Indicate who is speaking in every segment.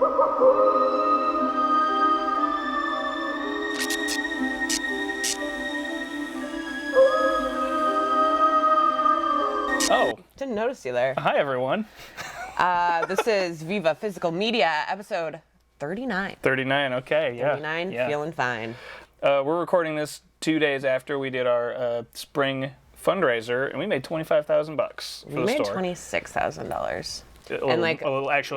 Speaker 1: Oh.
Speaker 2: Didn't notice you there.
Speaker 1: Hi, everyone.
Speaker 2: This is Viva Physical Media, episode 39.
Speaker 1: 39, okay, yeah.
Speaker 2: 39, feeling fine.
Speaker 1: We're recording this 2 days after we did our spring fundraiser, and we made $25,000 for the store.
Speaker 2: We made $26,000.
Speaker 1: Actually a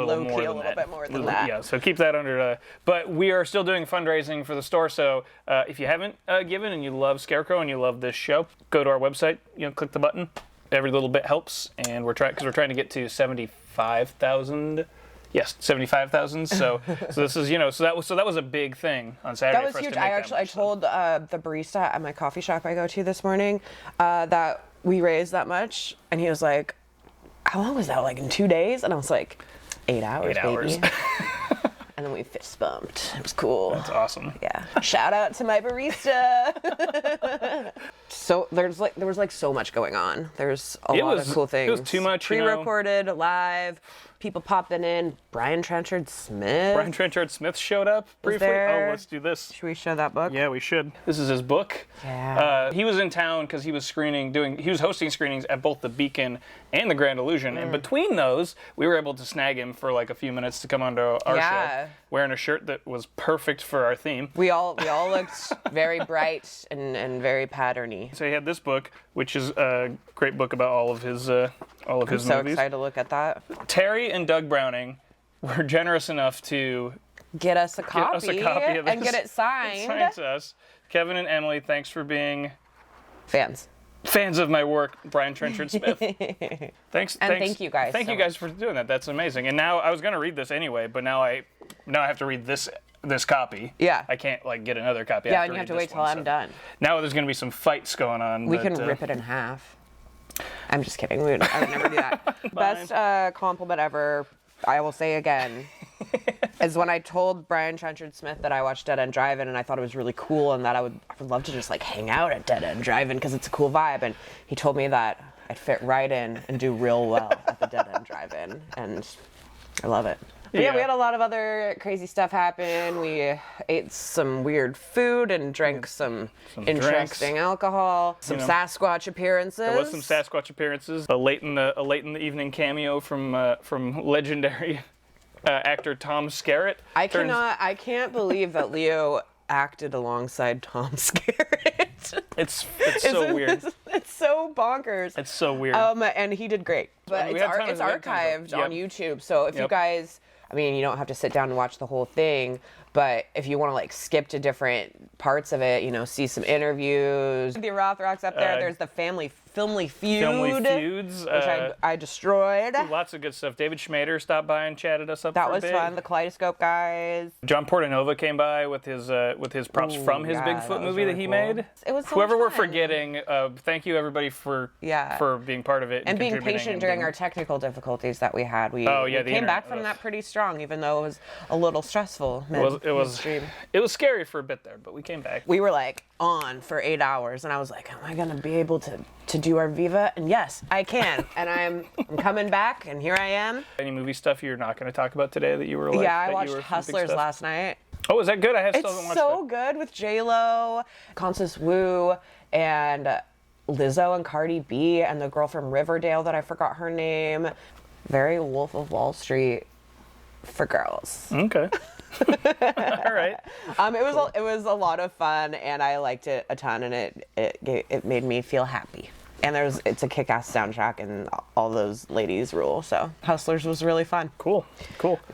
Speaker 1: little more than that.
Speaker 2: A little bit more than that.
Speaker 1: Yeah, so keep that under. But we are still doing fundraising for the store. So if you haven't given and you love Scarecrow and you love this show, go to our website. Click the button. Every little bit helps, and we're trying to get to 75,000. Yes, 75,000. So this is so that was a big thing on Saturday.
Speaker 2: That was huge. I told the barista at my coffee shop I go to this morning that we raised that much, and he was like, "How long was that? Like in 2 days?" And I was like, 8 hours,
Speaker 1: 8 hours.
Speaker 2: baby. And then we fist bumped. It was cool.
Speaker 1: That's awesome.
Speaker 2: Yeah. Shout out to my barista. So there was so much going on. There's a lot of cool things.
Speaker 1: It was too much.
Speaker 2: Pre-recorded, live, people popping in. Brian Trenchard Smith
Speaker 1: showed up briefly. Oh, let's do this.
Speaker 2: Should we show that book?
Speaker 1: Yeah, we should. This is his book.
Speaker 2: Yeah.
Speaker 1: He was in town because he was hosting screenings at both the Beacon and the Grand Illusion. And between those, we were able to snag him for like a few minutes to come onto our show, wearing a shirt that was perfect for our theme.
Speaker 2: We all looked very bright and very patterny.
Speaker 1: So he had this book, which is a great book about all of his movies.
Speaker 2: I'm so excited to look at that.
Speaker 1: Terry and Doug Browning were generous enough to
Speaker 2: get us a copy
Speaker 1: of this
Speaker 2: and get it signed.
Speaker 1: Signed to us. Kevin and Emalie, thanks for being
Speaker 2: fans
Speaker 1: of my work. Brian Trenchard Smith. Thanks.
Speaker 2: Thank you guys.
Speaker 1: Thank you guys for doing that. That's amazing. And now I was going to read this anyway, but now I have to read this copy.
Speaker 2: Yeah.
Speaker 1: I can't get another copy.
Speaker 2: Yeah, and you have to wait till I'm done.
Speaker 1: Now there's going to be some fights going on.
Speaker 2: We can rip it in half. I'm just kidding. I would never do that. Best compliment ever, I will say again, is when I told Brian Trenchard Smith that I watched Dead End Drive-In and I thought it was really cool and that I would love to just hang out at Dead End Drive-In because it's a cool vibe. And he told me that I'd fit right in and do real well at the Dead End Drive-In, and I love it. But yeah, we had a lot of other crazy stuff happen. We ate some weird food and drank some interesting alcohol. Some Sasquatch appearances.
Speaker 1: There was some Sasquatch appearances. A late in the evening cameo from legendary actor Tom Skerritt.
Speaker 2: I can't believe that Leo acted alongside Tom Skerritt.
Speaker 1: It's so weird.
Speaker 2: It's so bonkers.
Speaker 1: It's so weird.
Speaker 2: And he did great. But it's archived on YouTube. So if you guys, you don't have to sit down and watch the whole thing, but if you want to skip to different parts of it, see some interviews. The Rothrock's up there. There's the Family Feuds, which I destroyed.
Speaker 1: Lots of good stuff. David Schmader stopped by and chatted us up.
Speaker 2: That was fun. The Kaleidoscope guys.
Speaker 1: John Portanova came by with his props from his Bigfoot movie that he made.
Speaker 2: It was so
Speaker 1: whoever
Speaker 2: fun.
Speaker 1: We're forgetting. Thank you everybody for being part of it
Speaker 2: and being patient during our technical difficulties that we had. We came back from that pretty strong, even though it was a little stressful.
Speaker 1: It was scary for a bit there, but we came back.
Speaker 2: We were on for 8 hours, and I was like, am I gonna be able to do our Viva? And yes, I can. And I'm coming back, and here I am. Any
Speaker 1: movie stuff you're not going to talk about today that you were
Speaker 2: Yeah, I watched Hustlers last night.
Speaker 1: Oh, is that good? I still haven't watched it.
Speaker 2: It's so good with J-Lo, Constance Wu, and Lizzo and Cardi B, and the girl from Riverdale that I forgot her name. Very Wolf of Wall Street for girls.
Speaker 1: Okay. All right.
Speaker 2: It was a lot of fun, and I liked it a ton, and it made me feel happy. And it's a kick-ass soundtrack, and all those ladies rule. So Hustlers was really fun.
Speaker 1: Cool.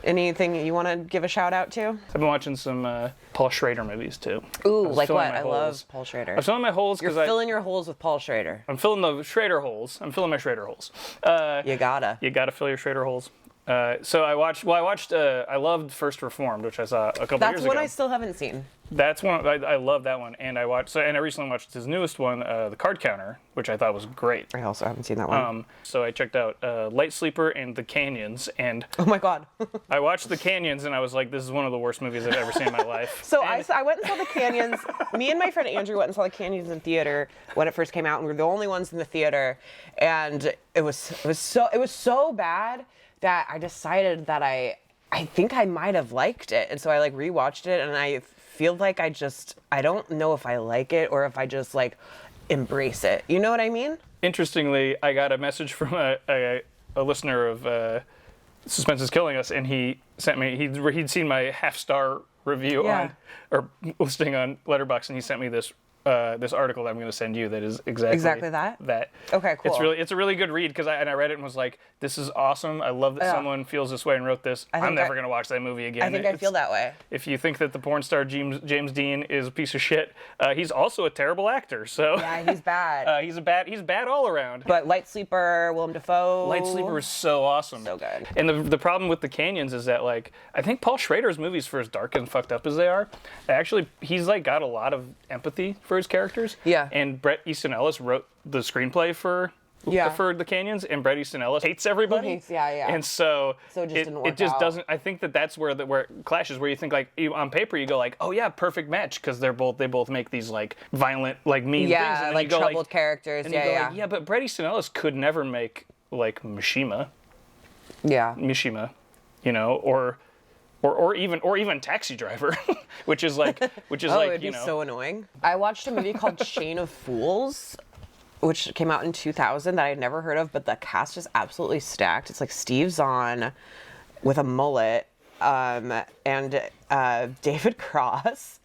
Speaker 2: Anything you want to give a shout out to?
Speaker 1: I've been watching some Paul Schrader movies too.
Speaker 2: Ooh, like what? I love Paul Schrader.
Speaker 1: I'm filling my holes because
Speaker 2: You're filling your holes with Paul Schrader.
Speaker 1: I'm filling the Schrader holes. I'm filling my Schrader holes.
Speaker 2: You gotta
Speaker 1: fill your Schrader holes. So I loved First Reformed, which I saw a couple years ago.
Speaker 2: That's one I still haven't seen.
Speaker 1: That's one, I love that one. And I recently watched his newest one, The Card Counter, which I thought was great.
Speaker 2: I also haven't seen that one.
Speaker 1: So I checked out Light Sleeper and The Canyons, and
Speaker 2: oh my God.
Speaker 1: I watched The Canyons and I was like, this is one of the worst movies I've ever seen in my life.
Speaker 2: So I went and saw The Canyons. Me and my friend Andrew went and saw The Canyons in theater when it first came out, and we were the only ones in the theater. And it was so bad that I decided that I I think I might have liked it. And so I like rewatched it, and I feel like I don't know if I like it or if I just like embrace it. You know what I mean?
Speaker 1: Interestingly, I got a message from a listener of Suspense is Killing Us, and he sent me, he'd seen my half-star review or listing on Letterboxd, and he sent me this article that I'm going to send you that is exactly that.
Speaker 2: Okay, cool.
Speaker 1: It's a really good read, because I read it and was like, this is awesome. I love that someone feels this way and wrote this. I'm never going to watch that movie again.
Speaker 2: I think I feel that way.
Speaker 1: If you think that the porn star James Dean is a piece of shit, he's also a terrible actor. So
Speaker 2: yeah, he's bad.
Speaker 1: He's bad all around.
Speaker 2: But Light Sleeper, Willem Dafoe.
Speaker 1: Light Sleeper is so awesome.
Speaker 2: So good.
Speaker 1: And the problem with the Canyons is that, like, I think Paul Schrader's movies, for as dark and fucked up as they are, actually, he's like got a lot of empathy for his characters.
Speaker 2: Yeah.
Speaker 1: And Bret Easton Ellis wrote the screenplay for the Canyons, and Bret Easton Ellis hates everybody. And so
Speaker 2: it just didn't work
Speaker 1: it just
Speaker 2: out.
Speaker 1: doesn't. I think that's where it clashes. Where you think, like, on paper you go like, oh yeah, perfect match, because they both make these like violent, like mean things. And then
Speaker 2: like
Speaker 1: you go,
Speaker 2: troubled characters.
Speaker 1: And you go, like, yeah, but Bret Easton Ellis could never make like Mishima.
Speaker 2: Yeah.
Speaker 1: Mishima, you know, or even Taxi Driver, which is like
Speaker 2: it'd be so annoying. I watched a movie called Chain of Fools, which came out in 2000, that I had never heard of, but the cast is absolutely stacked. It's like Steve Zahn with a mullet, and David Cross,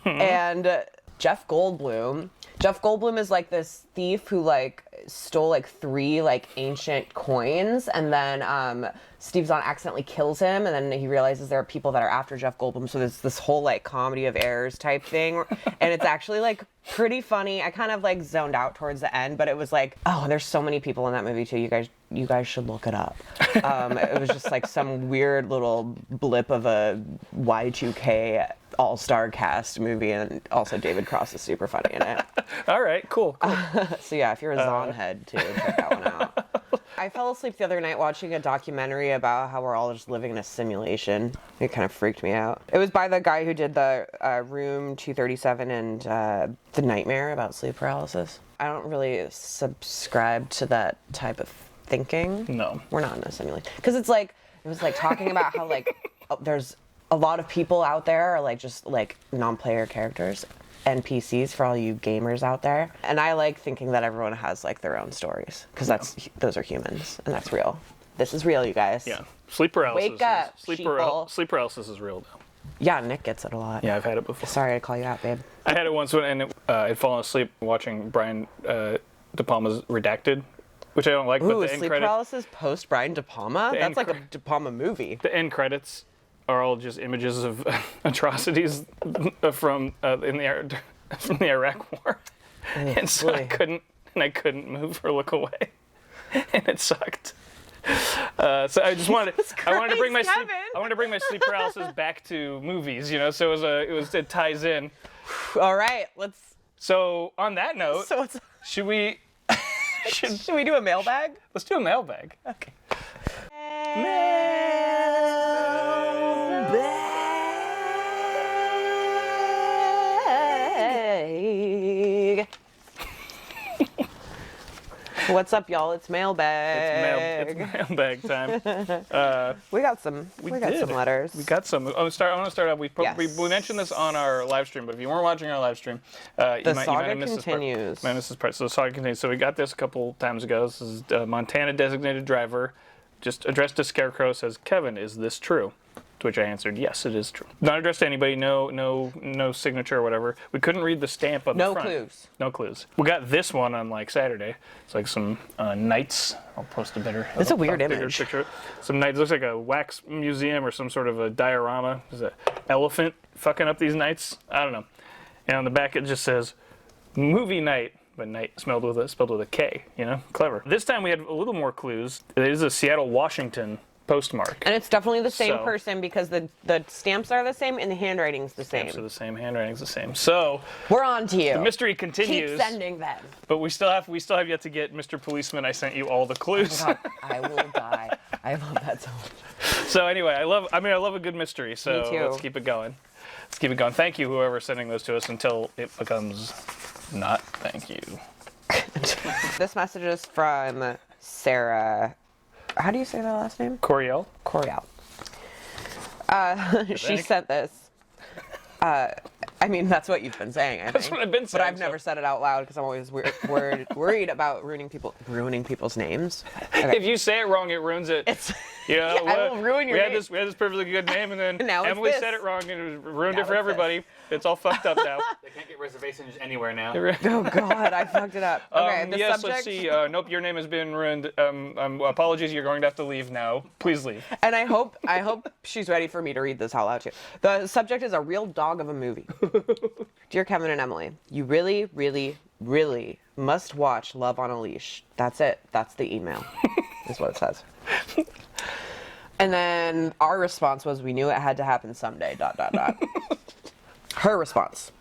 Speaker 2: and Jeff Goldblum. Jeff Goldblum is like this thief who like stole like 3 like ancient coins, and then Steve Zahn accidentally kills him, and then he realizes there are people that are after Jeff Goldblum, so there's this whole like comedy of errors type thing, and it's actually like pretty funny. I kind of like zoned out towards the end, but it was like, oh, there's so many people in that movie too. You guys should look it up. It was just like some weird little blip of a Y2K all-star cast movie, and also David Cross is super funny in it.
Speaker 1: All right, cool.
Speaker 2: So yeah, if you're a Zahn head too, check that one out. I fell asleep the other night watching a documentary about how we're all just living in a simulation. It kind of freaked me out. It was by the guy who did the Room 237 and The Nightmare about sleep paralysis. I don't really subscribe to that type of thinking.
Speaker 1: No.
Speaker 2: We're not in a simulation. Because it was like talking about how like there's a lot of people out there are like just like non-player characters. NPCs for all you gamers out there, and I like thinking that everyone has like their own stories, because those are humans, and that's real. This is real, you guys.
Speaker 1: Yeah, sleep paralysis.
Speaker 2: Wake up,
Speaker 1: sleep paralysis is real though.
Speaker 2: Yeah, Nick gets it a lot.
Speaker 1: Yeah, I've had it before.
Speaker 2: Sorry to call you out, babe.
Speaker 1: I had it once and I'd fallen asleep watching Brian De Palma's Redacted, which I don't like.
Speaker 2: Ooh,
Speaker 1: but the end
Speaker 2: sleep
Speaker 1: credits,
Speaker 2: paralysis post Brian De Palma. That's like a De Palma movie.
Speaker 1: The end credits are all just images of atrocities from the Iraq War, and so I couldn't move or look away, and it sucked. So I wanted to bring my sleep paralysis back to movies, you know. So it ties in.
Speaker 2: All right, let's.
Speaker 1: So on that note, should we
Speaker 2: do a mailbag?
Speaker 1: Let's do a mailbag.
Speaker 2: Okay. What's up, y'all? It's mailbag.
Speaker 1: It's mailbag time.
Speaker 2: We got some letters.
Speaker 1: We got some. I want to start off. We mentioned this on our live stream, but if you weren't watching our live stream,
Speaker 2: the saga continues.
Speaker 1: So the saga continues. So we got this a couple times ago. This is Montana designated driver, just addressed to Scarecrow, says, "Kevin, is this true?" To which I answered, "Yes, it is true." Not addressed to anybody. No signature or whatever. We couldn't read the stamp on the front.
Speaker 2: Clues.
Speaker 1: No clues. We got this one on like Saturday. It's like some knights. I'll post a better.
Speaker 2: It's a weird image.
Speaker 1: Picture. Some knights. Looks like a wax museum or some sort of a diorama. There's an elephant fucking up these knights. I don't know. And on the back it just says, "Movie night." But night spelled with a K. You know, clever. This time we had a little more clues. It is a Seattle, Washington postmark.
Speaker 2: And it's definitely the same person, because the stamps are the same and the handwriting's the same.
Speaker 1: Stamps are the same, handwriting's the same. So
Speaker 2: we're on to you.
Speaker 1: The mystery continues.
Speaker 2: Keep sending them.
Speaker 1: But we still have yet to get Mr. Policeman. I sent you all the clues.
Speaker 2: Oh my God, I will die. I love that so much.
Speaker 1: So anyway, I love a good mystery. So
Speaker 2: Me too.
Speaker 1: Let's keep it going. Thank you, whoever's sending those to us, until it becomes not thank you.
Speaker 2: This message is from Sarah. How do you say that last name?
Speaker 1: Coriel.
Speaker 2: She sent this. I mean, that's what you've been saying, I think.
Speaker 1: That's what I've been saying.
Speaker 2: But I've never said it out loud because I'm always worried about ruining people's names. Okay.
Speaker 1: If you say it wrong, it ruins it.
Speaker 2: I will ruin your name.
Speaker 1: We had this perfectly good name, and then
Speaker 2: Now it's
Speaker 1: Emily
Speaker 2: this.
Speaker 1: said it wrong, and it ruined it for everybody. It's all fucked up now.
Speaker 3: They can't get reservations anywhere now.
Speaker 2: Oh God, I fucked it up. Okay, the
Speaker 1: yes,
Speaker 2: subject.
Speaker 1: let's see. Nope, your name has been ruined. Apologies, you're going to have to leave now. Please leave.
Speaker 2: And I hope she's ready for me to read this out loud too. The subject is a real dog of a movie. Dear Kevin and Emily, you really, really, really must watch Love on a Leash. That's it. That's the email. Is what it says. And then our response was, we knew it had to happen someday. ... Her response.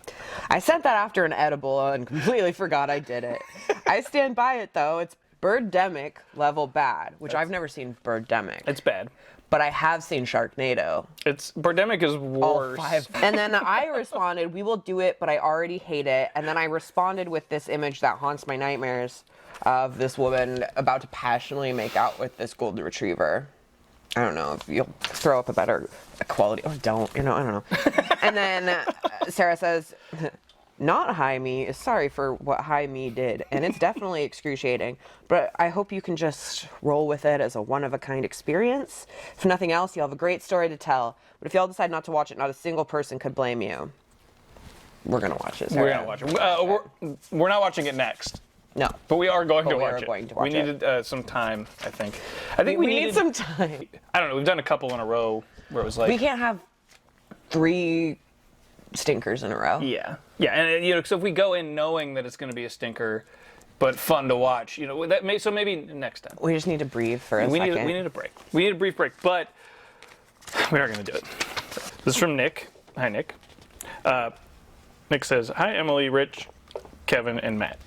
Speaker 2: I sent that after an edible and completely forgot I did it. I stand by it though. It's Birdemic level bad, which I've never seen Birdemic.
Speaker 1: It's bad.
Speaker 2: But I have seen Sharknado.
Speaker 1: Birdemic is worse.
Speaker 2: All 5. And then I responded, we will do it, but I already hate it. And then I responded with this image that haunts my nightmares of this woman about to passionately make out with this golden retriever. I don't know if you'll throw up a better quality or don't, I don't know. And then Sarah says, not Hi Me is sorry for what Hi Me did, and it's definitely excruciating, but I hope you can just roll with it as a one-of-a-kind experience. If nothing else, you'll have a great story to tell, but if y'all decide not to watch it, not a single person could blame you. We're going to watch it, Sarah.
Speaker 1: We're going to watch it. We're not watching it next.
Speaker 2: No.
Speaker 1: But we are going to watch it.
Speaker 2: We
Speaker 1: needed some time, I think. We
Speaker 2: need some time.
Speaker 1: I don't know. We've done a couple in a row where it was like...
Speaker 2: We can't have 3 stinkers in a row.
Speaker 1: Yeah. Yeah, and so if we go in knowing that it's going to be a stinker, but fun to watch, so maybe next time.
Speaker 2: We just need to breathe for a second.
Speaker 1: We need a break. We need a brief break, but we are going to do it. This is from Nick. Hi, Nick. Nick says, hi, Emily, Rich, Kevin, and Matt.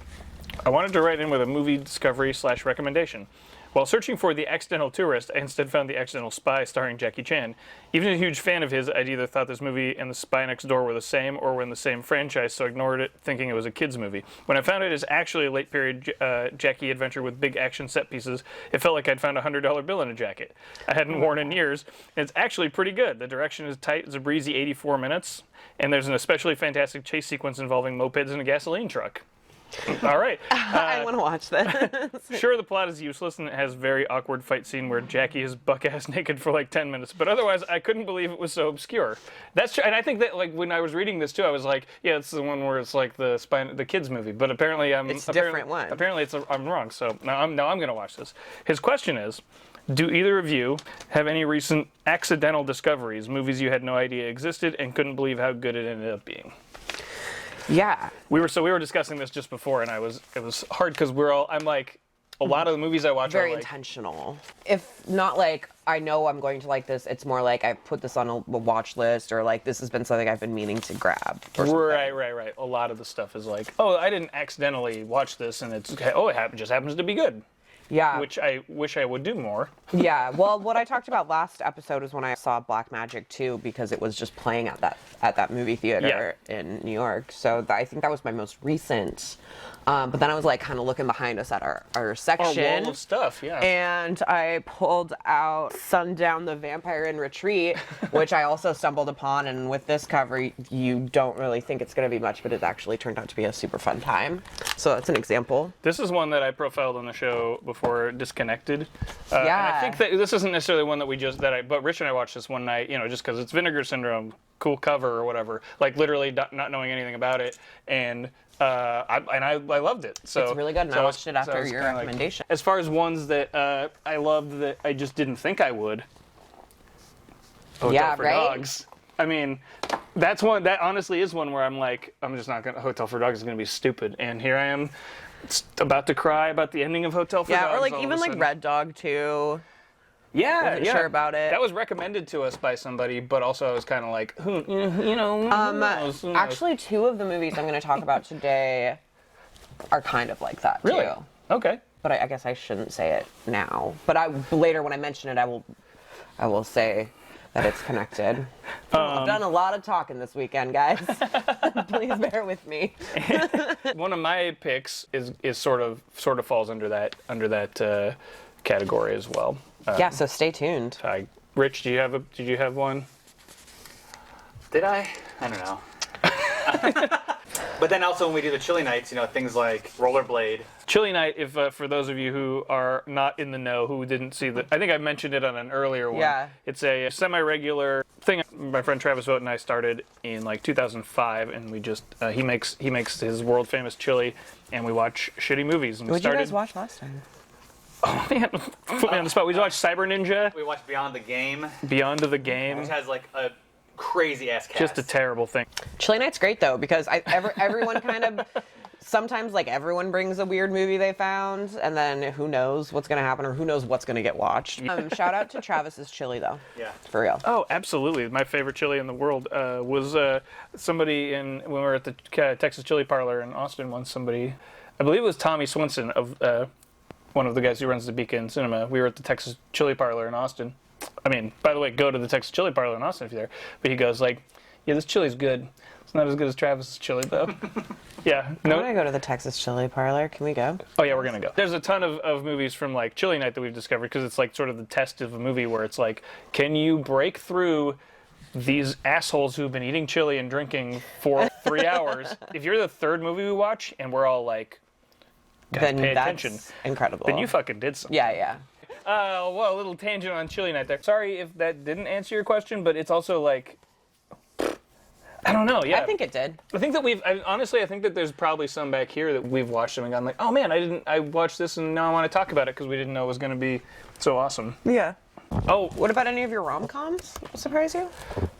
Speaker 1: I wanted to write in with a movie discovery/recommendation. While searching for The Accidental Tourist, I instead found The Accidental Spy starring Jackie Chan. Even a huge fan of his, I'd either thought this movie and The Spy Next Door were the same or were in the same franchise, so I ignored it, thinking it was a kid's movie. When I found it is actually a late-period Jackie adventure with big action set pieces, it felt like I'd found a $100 bill in a jacket I hadn't worn in years, and it's actually pretty good. The direction is tight, it's a breezy 84 minutes, and there's an especially fantastic chase sequence involving mopeds and a gasoline truck. All right.
Speaker 2: I want to watch that.
Speaker 1: Sure, the plot is useless and it has a very awkward fight scene where Jackie is buck-ass naked for like 10 minutes, but otherwise I couldn't believe it was so obscure. That's true, and I think that when I was reading this too, I was like, yeah, it's the one where it's like the kids movie, but apparently it's
Speaker 2: a different one.
Speaker 1: Apparently I'm wrong, so now I'm going to watch this. His question is, do either of you have any recent accidental discoveries, movies you had no idea existed and couldn't believe how good it ended up being?
Speaker 2: Yeah.
Speaker 1: We were discussing this just before, and it was hard because I'm like, a lot of the movies I watch
Speaker 2: very
Speaker 1: are like,
Speaker 2: intentional. If not like, I know I'm going to like this, it's more like I put this on a watch list, or like this has been something I've been meaning to grab.
Speaker 1: Right. A lot of the stuff is like, oh, I didn't accidentally watch this, and it just happens to be good.
Speaker 2: Yeah.
Speaker 1: Which I wish I would do more.
Speaker 2: Yeah. Well, what I talked about last episode was when I saw Black Magic 2, because it was just playing at that movie theater in New York. So I think that was my most recent. But then I was like kind of looking behind us at our section.
Speaker 1: Our wall of stuff, yeah.
Speaker 2: And I pulled out Sundown the Vampire in Retreat, which I also stumbled upon. And with this cover, you don't really think it's going to be much, but it actually turned out to be a super fun time. So that's an example.
Speaker 1: This is one that I profiled on the show before Disconnected.
Speaker 2: Yeah.
Speaker 1: And I think that this isn't necessarily one that but Rich and I watched this one night, just because it's Vinegar Syndrome, cool cover or whatever, like literally not knowing anything about it. And I loved it. So
Speaker 2: it's really good, and I watched it after your recommendation.
Speaker 1: As far as ones that I loved that I just didn't think I would, Hotel for Dogs. I mean, that honestly is one where I'm like, Hotel for Dogs is gonna be stupid, and here I am, about to cry about the ending of Hotel for Dogs.
Speaker 2: Yeah, or like even like Red Dog 2.
Speaker 1: Yeah,
Speaker 2: wasn't sure about it.
Speaker 1: That was recommended to us by somebody, but also I was kind of like, who knows?
Speaker 2: Actually, 2 of the movies I'm going to talk about today are kind of like that,
Speaker 1: really?
Speaker 2: too.
Speaker 1: Okay.
Speaker 2: But I guess I shouldn't say it now. But later when I mention it, I will say that it's connected. I've done a lot of talking this weekend, guys. Please bear with me.
Speaker 1: One of my picks is sort of falls under that category as well.
Speaker 2: Yeah, so stay tuned.
Speaker 1: Rich, did you have one?
Speaker 3: Did I? I don't know. But then also when we do the chili nights, you know, things like rollerblade.
Speaker 1: Chili Night, if for those of you who are not in the know, who didn't see I think I mentioned it on an earlier one.
Speaker 2: Yeah.
Speaker 1: It's a semi-regular thing my friend Travis Vogt and I started in like 2005, and we just he makes his world famous chili, and we watch shitty movies. And
Speaker 2: What did you guys watch last time?
Speaker 1: Oh man, put me on the spot. We watched Cyber Ninja,
Speaker 3: We watched Beyond the Game,
Speaker 1: Beyond the Game.
Speaker 3: which has like a crazy ass cast.
Speaker 1: Just a terrible thing.
Speaker 2: Chili Night's great though, because everyone kind of sometimes like everyone brings a weird movie they found, and then who knows what's gonna happen or who knows what's gonna get watched. Shout out to Travis's chili though.
Speaker 3: Yeah.
Speaker 2: For real.
Speaker 1: Oh, absolutely. My favorite chili in the world was somebody when we were at the Texas Chili Parlor in Austin once. Somebody, I believe it was Tommy Swenson of one of the guys who runs the Beacon Cinema. We were at the Texas Chili Parlor in Austin. I mean, by the way, go to the Texas Chili Parlor in Austin if you're there. But he goes like, yeah, this chili's good. It's not as good as Travis's chili though. Yeah.
Speaker 2: I want to go to the Texas Chili Parlor. Can we go?
Speaker 1: Oh yeah, we're gonna go. There's a ton of movies from like Chili Night that we've discovered, because it's like sort of the test of a movie where it's like, can you break through these assholes who've been eating chili and drinking for 3 hours? If you're the third movie we watch and we're all like,
Speaker 2: Then
Speaker 1: pay
Speaker 2: that's
Speaker 1: attention,
Speaker 2: incredible.
Speaker 1: then you fucking did something.
Speaker 2: Yeah.
Speaker 1: Well, a little tangent on Chili Night there. Sorry if that didn't answer your question, but it's also like, I don't know. Yeah,
Speaker 2: I think it did.
Speaker 1: I think that honestly, I think that there's probably some back here that we've watched them and gone like, oh man, I watched this and now I want to talk about it because we didn't know it was going to be so awesome.
Speaker 2: Yeah.
Speaker 1: Oh,
Speaker 2: What about any of your rom-coms? Surprise you?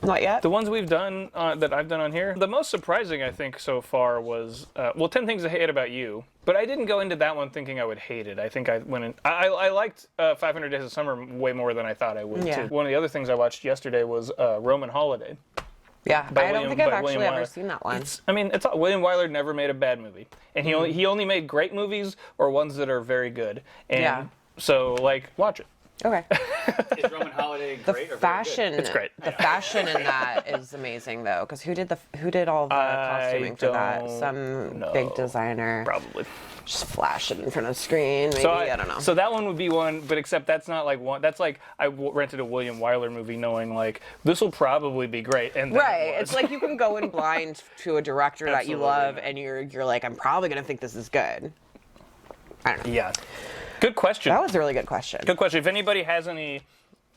Speaker 2: Not yet?
Speaker 1: the ones we've done, that I've done on here, the most surprising I think so far was, 10 Things I Hate About You. But I didn't go into that one thinking I would hate it. I think I went in, I liked 500 Days of Summer way more than I thought I would.
Speaker 2: Yeah.
Speaker 1: Too. One of the other things I watched yesterday was Roman Holiday.
Speaker 2: Yeah, I don't think I've
Speaker 1: by
Speaker 2: actually
Speaker 1: William
Speaker 2: ever
Speaker 1: Wyler.
Speaker 2: seen that one.
Speaker 1: William Wyler never made a bad movie, and he only made great movies or ones that are very good. And
Speaker 2: Yeah.
Speaker 1: so like watch it.
Speaker 2: Okay.
Speaker 3: Is Roman Holiday
Speaker 2: The
Speaker 3: great or
Speaker 2: fashion.
Speaker 1: It's great.
Speaker 2: The fashion in that is amazing though, because who did all the costuming for that?
Speaker 1: don't
Speaker 2: Some
Speaker 1: know.
Speaker 2: big designer.
Speaker 1: Probably.
Speaker 2: Just flash it in front of the screen. Maybe I don't know.
Speaker 1: So that one would be one, but except that's not like one. That's like rented a William Wyler movie knowing like this will probably be great, and then
Speaker 2: Right.
Speaker 1: it was.
Speaker 2: It's like you can go in blind to a director that you
Speaker 1: Absolutely.
Speaker 2: love, and you're like, I'm probably gonna think this is good. I don't know.
Speaker 1: Yeah. Good question.
Speaker 2: That was a really good question.
Speaker 1: Good question. If anybody has any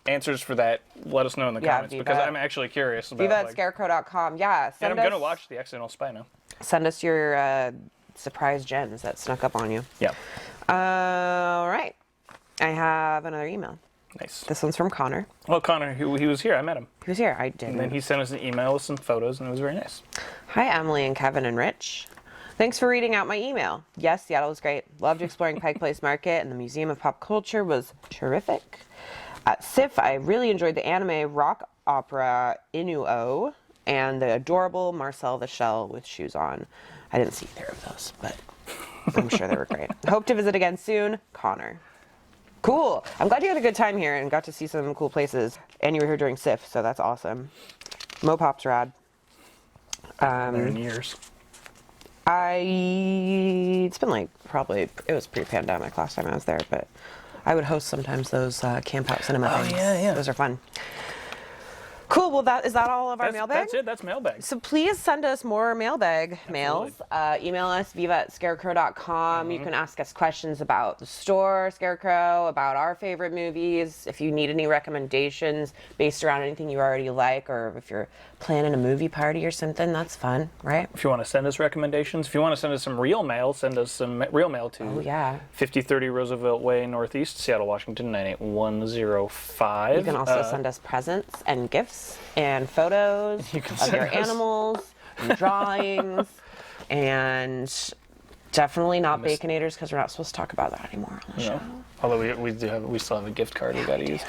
Speaker 1: answers for that, let us know in the comments
Speaker 2: Viva.
Speaker 1: because I'm actually curious about.
Speaker 2: Viva at
Speaker 1: like,
Speaker 2: scarecrow.com. Yeah.
Speaker 1: and
Speaker 2: Send
Speaker 1: I'm
Speaker 2: us,
Speaker 1: gonna watch The Accidental Spy now.
Speaker 2: Send us your surprise gems that snuck up on you.
Speaker 1: Yeah.
Speaker 2: All right. I have another email.
Speaker 1: Nice.
Speaker 2: This one's from Connor.
Speaker 1: Well, Connor, he was here. I met him.
Speaker 2: He was here. I did.
Speaker 1: And then he sent us an email with some photos, and it was very nice.
Speaker 2: Hi, Emily and Kevin and Rich. Thanks for reading out my email. Yes, Seattle was great. Loved exploring Pike Place Market, and the Museum of Pop Culture was terrific. At SIF, I really enjoyed the anime rock opera Inuo and the adorable Marcel the Shell with shoes on. I didn't see either of those, but I'm sure they were great. Hope to visit again soon. Connor. Cool. I'm glad you had a good time here and got to see some cool places. And you were here during SIF, so that's awesome. Mopop's rad.
Speaker 1: There in years.
Speaker 2: It's been like it was pre-pandemic last time I was there, but I would host sometimes those camp out cinema things.
Speaker 1: yeah.
Speaker 2: Those are fun. Cool. Well, is that all of our mailbag?
Speaker 1: That's it. That's mailbag.
Speaker 2: So please send us more mailbag mails. Email us, viva@scarecrow.com. You can ask us questions about the store, Scarecrow, about our favorite movies. If you need any recommendations based around anything you already like, or if you're planning a movie party or something, that's fun, right?
Speaker 1: If you want to send us recommendations, if you want to send us some real mail, send us some real mail to 5030 Roosevelt Way, Northeast, Seattle, Washington, 98105.
Speaker 2: You can also send us presents and gifts and photos of your animals and drawings, and definitely not Baconators because we're not supposed to talk about that anymore on the show.
Speaker 1: Although we still have a gift card we got to use.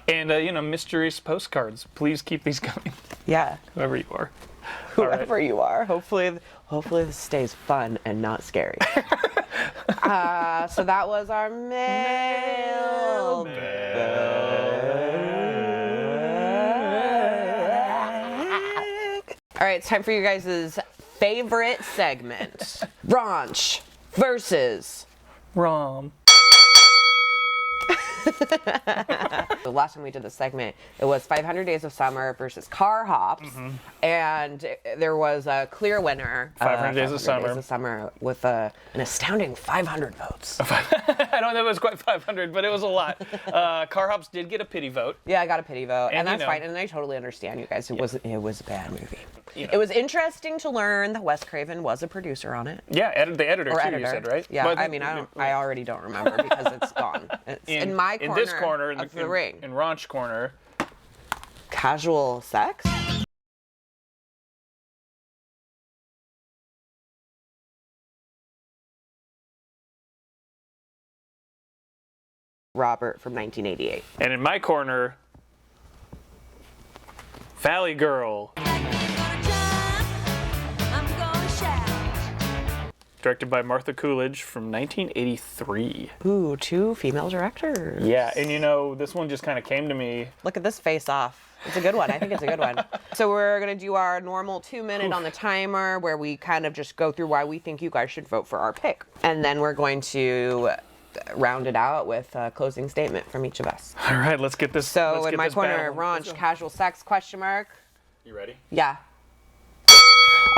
Speaker 1: And mysterious postcards. Please keep these coming.
Speaker 2: Yeah.
Speaker 1: Whoever you are.
Speaker 2: Whoever you are. Hopefully this stays fun and not scary. So that was our mail. All right, it's time for you guys' favorite segment. Raunch versus
Speaker 1: Rom.
Speaker 2: The last time we did this segment, it was 500 Days of Summer versus Car Hops, and there was a clear winner.
Speaker 1: 500 Days of Summer.
Speaker 2: 500 Days of Summer with an astounding 500 votes.
Speaker 1: I don't know if it was quite 500, but it was a lot. Car Hops did get a pity vote.
Speaker 2: Yeah, I got a pity vote, and that's
Speaker 1: you know,
Speaker 2: fine. And I totally understand, you guys. It was a bad movie.
Speaker 1: You know.
Speaker 2: It was interesting to learn that Wes Craven was a producer on it.
Speaker 1: Yeah, the editor
Speaker 2: Or
Speaker 1: too.
Speaker 2: editor.
Speaker 1: You said, right?
Speaker 2: Yeah,
Speaker 1: But
Speaker 2: I mean, I already don't remember because it's gone. It's in my corner,
Speaker 1: in this corner,
Speaker 2: of the ring.
Speaker 1: In Raunch corner.
Speaker 2: Casual sex? Robert from 1988.
Speaker 1: And in my corner, Valley Girl. Directed by Martha Coolidge from 1983.
Speaker 2: Ooh, 2 female directors.
Speaker 1: Yeah, and you know, this one just kind of came to me.
Speaker 2: Look at this face off. It's a good one. I think it's a good one. So we're going to do our normal 2-minute on the timer where we kind of just go through why we think you guys should vote for our pick. And then we're going to round it out with a closing statement from each of us.
Speaker 1: All right, let's get this.
Speaker 2: So
Speaker 1: let's
Speaker 2: in
Speaker 1: get
Speaker 2: my
Speaker 1: this
Speaker 2: corner,
Speaker 1: battle.
Speaker 2: Raunch, casual sex, question mark.
Speaker 3: You ready?
Speaker 2: Yeah.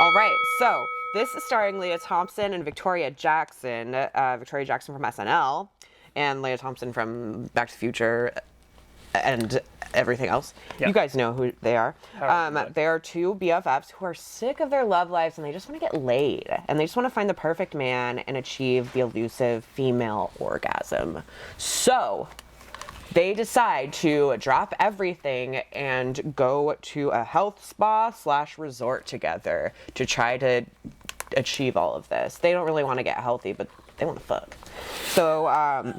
Speaker 2: All right, so this is starring Leah Thompson and Victoria Jackson. Victoria Jackson from SNL and Leah Thompson from Back to the Future and everything else.
Speaker 1: Yeah.
Speaker 2: You guys know who they are.
Speaker 1: Right.
Speaker 2: They are 2 BFFs who are sick of their love lives and they just want to get laid. And they just want to find the perfect man and achieve the elusive female orgasm. So they decide to drop everything and go to a health spa / resort together to try to achieve all of this. They don't really want to get healthy, but they want to fuck. So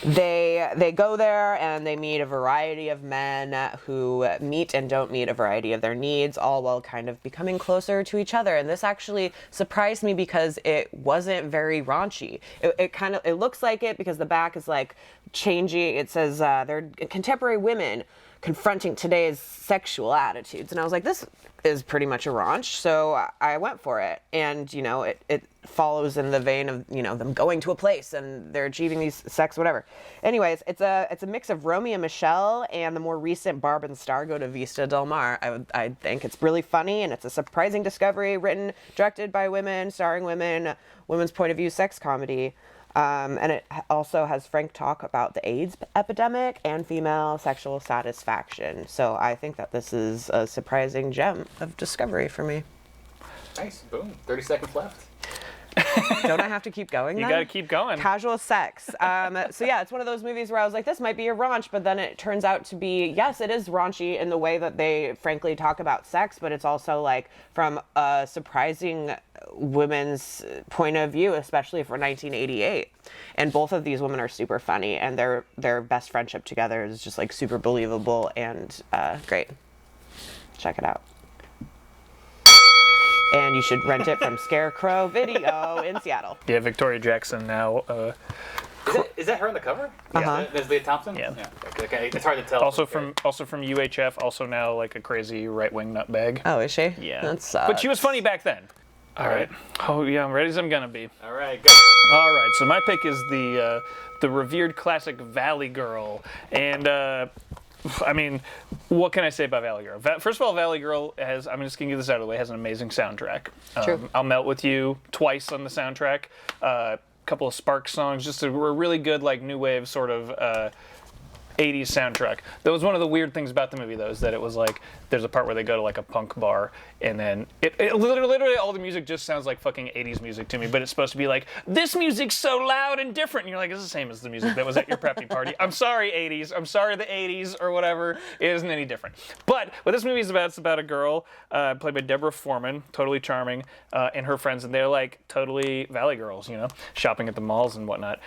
Speaker 2: they go there and they meet a variety of men who meet and don't meet a variety of their needs, all while kind of becoming closer to each other. And this actually surprised me because it wasn't very raunchy. It looks like it because the back is like changing. It says they're contemporary women confronting today's sexual attitudes. And I was like, this is pretty much a raunch. So I went for it. And, you know, it follows in the vein of, you know, them going to a place and they're achieving these sex, whatever. Anyways, it's a mix of Romy and Michelle and the more recent Barb and Star Go to Vista Del Mar. I think it's really funny and it's a surprising discovery, written, directed by women, starring women, women's point of view sex comedy. And it also has frank talk about the AIDS epidemic and female sexual satisfaction. So I think that this is a surprising gem of discovery for me.
Speaker 3: Nice. Boom. 30 seconds left.
Speaker 2: Don't I have to keep going
Speaker 1: You
Speaker 2: then?
Speaker 1: got to keep going.
Speaker 2: Casual sex. So yeah, it's one of those movies where I was like, this might be a raunch, but then it turns out to be, yes, it is raunchy in the way that they frankly talk about sex, but it's also like from a surprising women's point of view, especially for 1988. And both of these women are super funny, and their best friendship together is just like super believable and great. Check it out. And you should rent it from Scarecrow Video in Seattle.
Speaker 1: Yeah, Victoria Jackson now.
Speaker 3: Is that her on the cover?
Speaker 2: Uh-huh.
Speaker 3: There's Leah Thompson?
Speaker 1: Yeah.
Speaker 3: Okay. It's hard to tell.
Speaker 1: Also from UHF, also now like a crazy right-wing nutbag.
Speaker 2: Oh, is she?
Speaker 1: Yeah.
Speaker 2: That sucks.
Speaker 1: But she was funny back then. All right. Oh yeah, I'm ready as I'm gonna be.
Speaker 3: All right, go.
Speaker 1: All right. So my pick is the revered classic Valley Girl, and I mean, what can I say about Valley Girl? First of all, Valley Girl has, I'm just going to get this out of the way, has an amazing soundtrack.
Speaker 2: True.
Speaker 1: I'll Melt With You twice on the soundtrack. A couple of Sparks songs, just a really good, like, new wave sort of 80s soundtrack. That was one of the weird things about the movie, though, is that it was like, there's a part where they go to like a punk bar, and then it literally all the music just sounds like fucking 80s music to me, but it's supposed to be like, this music's so loud and different, and you're like, it's the same as the music that was at your preppy party. I'm sorry, 80s. I'm sorry, the 80s or whatever. It isn't any different. But what this movie is about, it's about a girl played by Deborah Foreman, totally charming, and her friends, and they're like totally Valley Girls, you know, shopping at the malls and whatnot.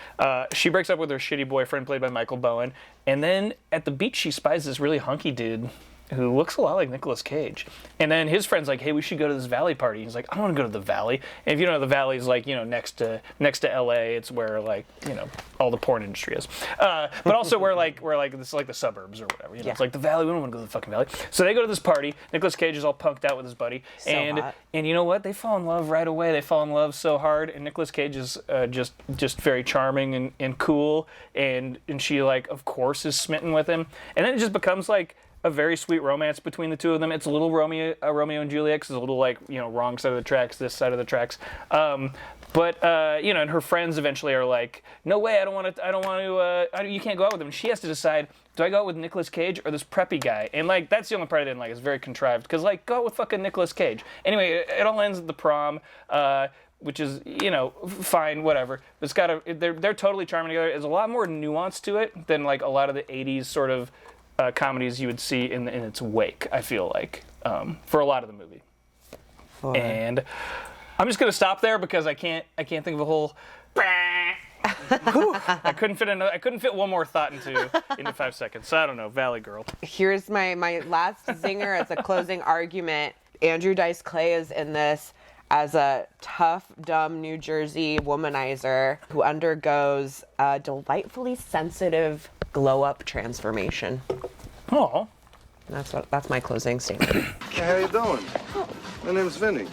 Speaker 1: She breaks up with her shitty boyfriend, played by Michael Bowen, and then at the beach she spies this really hunky dude who looks a lot like Nicolas Cage. And then his friend's like, hey, we should go to this Valley party. He's like, I don't want to go to the Valley. And if you don't know, the Valley's like, next to LA. It's where like, all the porn industry is. But also where this is like the suburbs or whatever. It's like the Valley. We don't want to go to the fucking Valley. So they go to this party. Nicolas Cage is all punked out with his buddy.
Speaker 2: So hot.
Speaker 1: And you know what? They fall in love right away. They fall in love so hard. And Nicolas Cage is just very charming and cool. And she like, of course, is smitten with him. And then it just becomes like a very sweet romance between the two of them. It's a little Romeo and Juliet, 'cause it's a little like, wrong side of the tracks, this side of the tracks. But and her friends eventually are like, no way, I don't want to, you can't go out with him. And she has to decide, do I go out with Nicolas Cage or this preppy guy? And like, that's the only part I didn't like. It's very contrived, because like, go out with fucking Nicolas Cage. Anyway, it all ends at the prom, which is, fine, whatever. But they're totally charming together. There's a lot more nuance to it than like a lot of the 80s sort of comedies you would see in its wake, I feel like, for a lot of the movie.
Speaker 2: Boy.
Speaker 1: And I'm just gonna stop there because I can't think of a whole. I couldn't fit one more thought into 5 seconds. So I don't know, Valley Girl.
Speaker 2: Here's my last zinger as a closing argument. Andrew Dice Clay is in this as a tough, dumb New Jersey womanizer who undergoes a delightfully sensitive glow-up transformation.
Speaker 1: Oh.
Speaker 2: That's my closing statement.
Speaker 4: Hey, how you doing? My name's Vinny.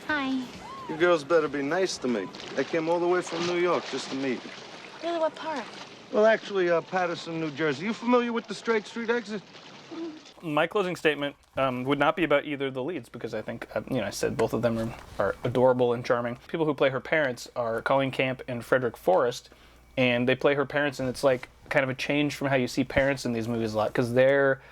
Speaker 5: Hi.
Speaker 4: You girls better be nice to me. I came all the way from New York just to meet you.
Speaker 5: Really, what part?
Speaker 4: Well, actually, Patterson, New Jersey. You familiar with the Straight Street exit?
Speaker 1: My closing statement would not be about either of the leads, because I think, I said both of them are adorable and charming. People who play her parents are Colleen Camp and Frederick Forrest, and they play her parents, and it's like kind of a change from how you see parents in these movies a lot, because they're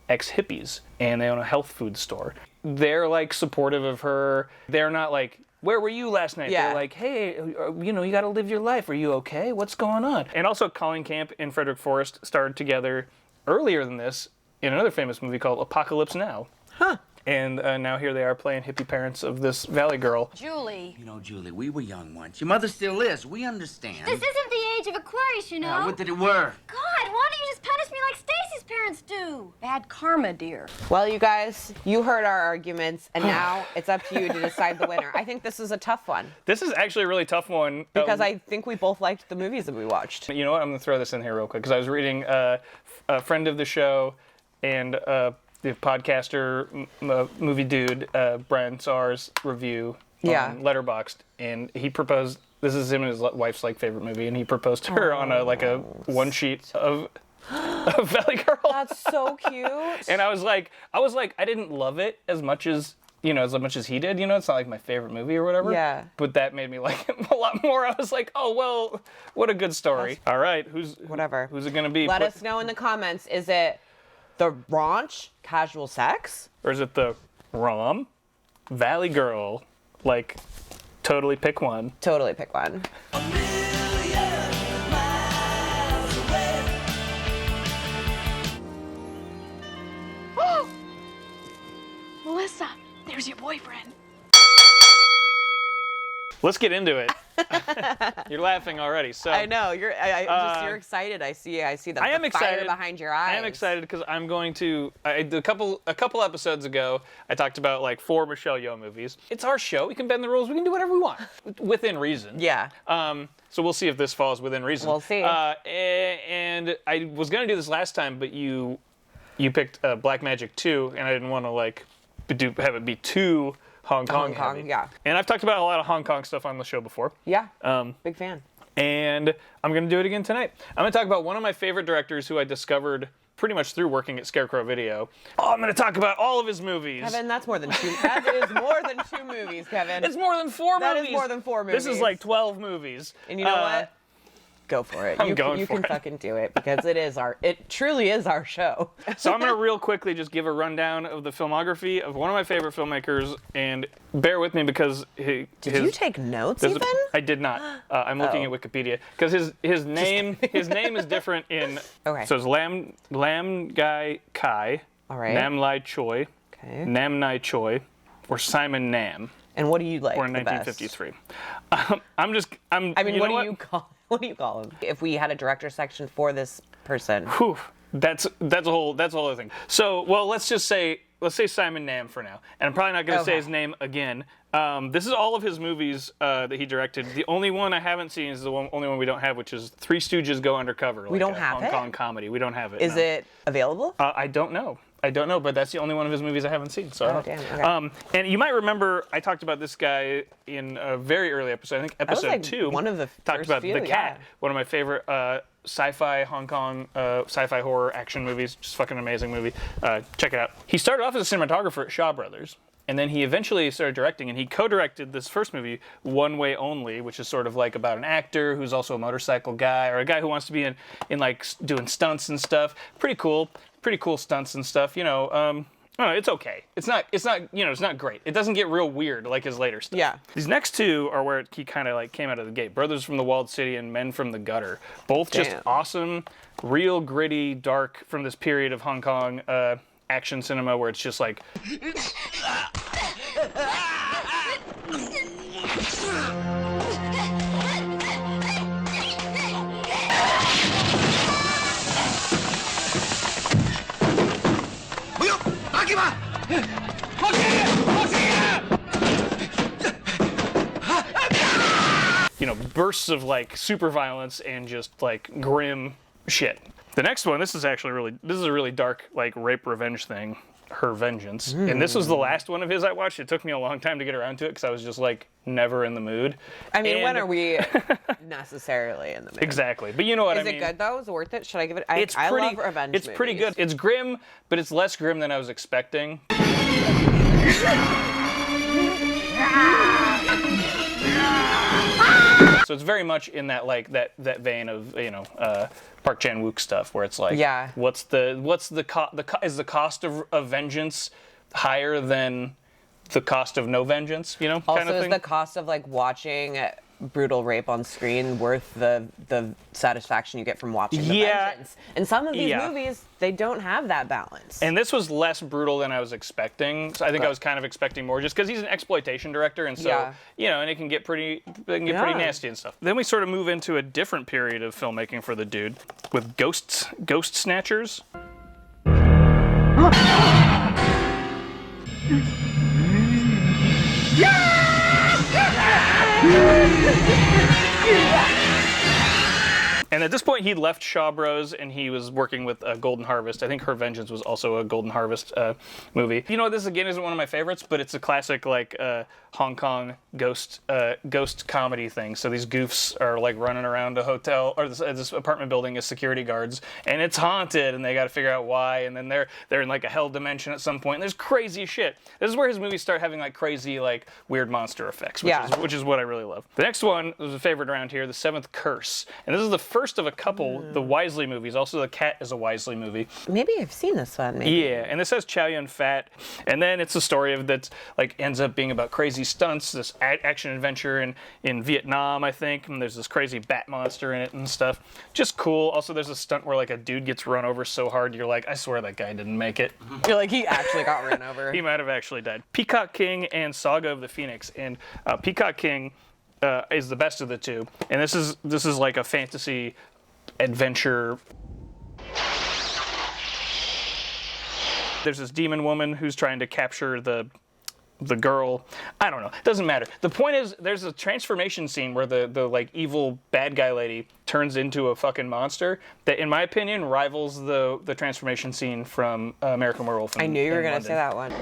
Speaker 1: ex-hippies, and they own a health food store. They're like supportive of her. They're not like, where were you last night?
Speaker 2: Yeah.
Speaker 1: They're like, hey, you got to live your life. Are you okay? What's going on? And also, Colleen Camp and Frederick Forrest starred together earlier than this in another famous movie called Apocalypse Now.
Speaker 2: Huh.
Speaker 1: And now here they are playing hippie parents of this Valley girl.
Speaker 5: Julie.
Speaker 6: Julie, we were young once. Your mother still is. We understand.
Speaker 5: This isn't the age of Aquarius,
Speaker 6: What did it were?
Speaker 5: God, why don't you just punish me like Stacy's parents do? Bad karma, dear.
Speaker 2: Well, you guys, you heard our arguments, and now it's up to you to decide the winner. I think this is a tough one.
Speaker 1: This is actually a really tough one.
Speaker 2: Because I think we both liked the movies that we watched.
Speaker 1: You know what? I'm going to throw this in here real quick, because I was reading a friend of the show and the podcaster, movie dude, Brian Saar's review on Letterboxd, and he proposed, this is him and his wife's like favorite movie, and he proposed to her on a one sheet of Valley Girl.
Speaker 2: That's so cute.
Speaker 1: And I was like, I didn't love it as much as he did. It's not like my favorite movie or whatever.
Speaker 2: Yeah.
Speaker 1: But that made me like him a lot more. I was like, oh, well, what a good story. All right, who's it going to be?
Speaker 2: Let us know in the comments. Is it the Raunch, casual sex?
Speaker 1: Or is it the Rom, Valley Girl? Like, totally pick one.
Speaker 2: Totally pick one.
Speaker 5: Melissa, there's your boyfriend.
Speaker 1: Let's get into it. You're laughing already. So
Speaker 2: I know you're excited. I see the fire behind your eyes.
Speaker 1: I am excited because I'm going to. A couple episodes ago, I talked about like 4 Michelle Yeoh movies. It's our show. We can bend the rules. We can do whatever we want within reason.
Speaker 2: Yeah.
Speaker 1: So we'll see if this falls within reason.
Speaker 2: We'll see.
Speaker 1: And I was gonna do this last time, but you picked Black Magic 2, and I didn't want to have it be too Hong Kong heavy.
Speaker 2: Yeah.
Speaker 1: And I've talked about a lot of Hong Kong stuff on the show before.
Speaker 2: Yeah. Big fan.
Speaker 1: And I'm going to do it again tonight. I'm going to talk about one of my favorite directors who I discovered pretty much through working at Scarecrow Video. Oh, I'm going to talk about all of his movies.
Speaker 2: Kevin, that's more than 2. That is more than 2 movies, Kevin.
Speaker 1: It's more than 4 movies.
Speaker 2: That is more than 4 movies.
Speaker 1: This is like 12 movies.
Speaker 2: And you know what? Go for it.
Speaker 1: I'm going
Speaker 2: you
Speaker 1: for
Speaker 2: can
Speaker 1: it.
Speaker 2: fucking do it, because it truly is our show.
Speaker 1: So I'm going to real quickly just give a rundown of the filmography of one of my favorite filmmakers, and bear with me because
Speaker 2: Did you take notes even?
Speaker 1: I did not. I'm looking at Wikipedia because his name is different in.
Speaker 2: Okay.
Speaker 1: So it's Lam Ngaio Kai,
Speaker 2: All right.
Speaker 1: Nam Lai Choi,
Speaker 2: Okay.
Speaker 1: Nam Lai Choi, or Simon Nam,
Speaker 2: And what do you like
Speaker 1: or in
Speaker 2: the best?
Speaker 1: 1953.
Speaker 2: I mean, what do you call him? If we had a director section for this person.
Speaker 1: Whew. That's a whole other thing. So, well, let's say Simon Yam for now, and I'm probably not going to say his name again. This is all of his movies that he directed. The only one I haven't seen is the only one we don't have, which is Three Stooges Go Undercover.
Speaker 2: We don't have
Speaker 1: Hong Kong comedy. We don't have it.
Speaker 2: Is it available?
Speaker 1: I don't know, but that's the only one of his movies I haven't seen. So,
Speaker 2: damn. Okay.
Speaker 1: And you might remember I talked about this guy in a very early episode. I think episode 2.
Speaker 2: One of the
Speaker 1: talked
Speaker 2: first
Speaker 1: about
Speaker 2: few,
Speaker 1: The Cat,
Speaker 2: yeah.
Speaker 1: one of my favorite sci-fi Hong Kong sci-fi horror action movies. Just fucking amazing movie. Check it out. He started off as a cinematographer at Shaw Brothers. And then he eventually started directing, and he co-directed this first movie, One Way Only, which is sort of like about an actor who's also a motorcycle guy, or a guy who wants to be in like doing stunts and stuff. Pretty cool stunts and stuff. I don't know, it's okay. It's not great. It doesn't get real weird like his later stuff.
Speaker 2: Yeah.
Speaker 1: These next two are where he kind of like came out of the gate. Brothers from the Walled City and Men from the Gutter. Both just awesome, real gritty, dark from this period of Hong Kong action cinema where it's just like. Bursts of like super violence and just like grim shit. The next one, this is a really dark like rape revenge thing, Her Vengeance. And this was the last one of his I watched. It took me a long time to get around to it because I was just like never in the mood.
Speaker 2: I mean, when are we necessarily in the mood?
Speaker 1: Exactly. But you know what I mean.
Speaker 2: Is it good though? Is it worth it? Should I give it?
Speaker 1: I
Speaker 2: love revenge
Speaker 1: It's pretty
Speaker 2: movies.
Speaker 1: good. It's grim, but it's less grim than I was expecting. So it's very much in that like that vein of Park Chan-wook stuff where it's like is the cost of vengeance higher than the cost of no vengeance,
Speaker 2: Also,
Speaker 1: kind of thing?
Speaker 2: is the cost of like watching brutal rape on screen worth the satisfaction you get from watching the vengeance? In some of these movies, they don't have that balance.
Speaker 1: And this was less brutal than I was expecting. So I think I was kind of expecting more just because he's an exploitation director, and so and it can get pretty pretty nasty and stuff. Then we sort of move into a different period of filmmaking for the dude with Ghost Snatchers. And at this point, he'd left Shaw Bros. And he was working with Golden Harvest. I think Her Vengeance was also a Golden Harvest movie. This again isn't one of my favorites, but it's a classic like Hong Kong ghost comedy thing. So these goofs are like running around a hotel or this apartment building as security guards, and it's haunted, and they got to figure out why. And then they're in like a hell dimension at some point. And there's crazy shit. This is where his movies start having like crazy like weird monster effects, which is what I really love. The next one was a favorite around here, The Seventh Curse, and this is the first of a couple, the Wisely movies. Also, The Cat is a Wisely movie.
Speaker 2: Maybe I've seen this one. Maybe.
Speaker 1: Yeah, and this has Chow Yun-fat, and then it's a story of that like ends up being about crazy stunts, this action adventure in Vietnam, I think, and there's this crazy bat monster in it and stuff. Just cool. Also, there's a stunt where like a dude gets run over so hard you're like, I swear that guy didn't make it.
Speaker 2: You're like, he actually got run over.
Speaker 1: He might have actually died. Peacock King and Saga of the Phoenix, and Peacock King is the best of the two, and this is like a fantasy adventure. There's this demon woman who's trying to capture the girl. I don't know. It doesn't matter. The point is, there's a transformation scene where the like evil bad guy lady turns into a fucking monster that, in my opinion, rivals the transformation scene from American Werewolf.
Speaker 2: I knew you were gonna say that one.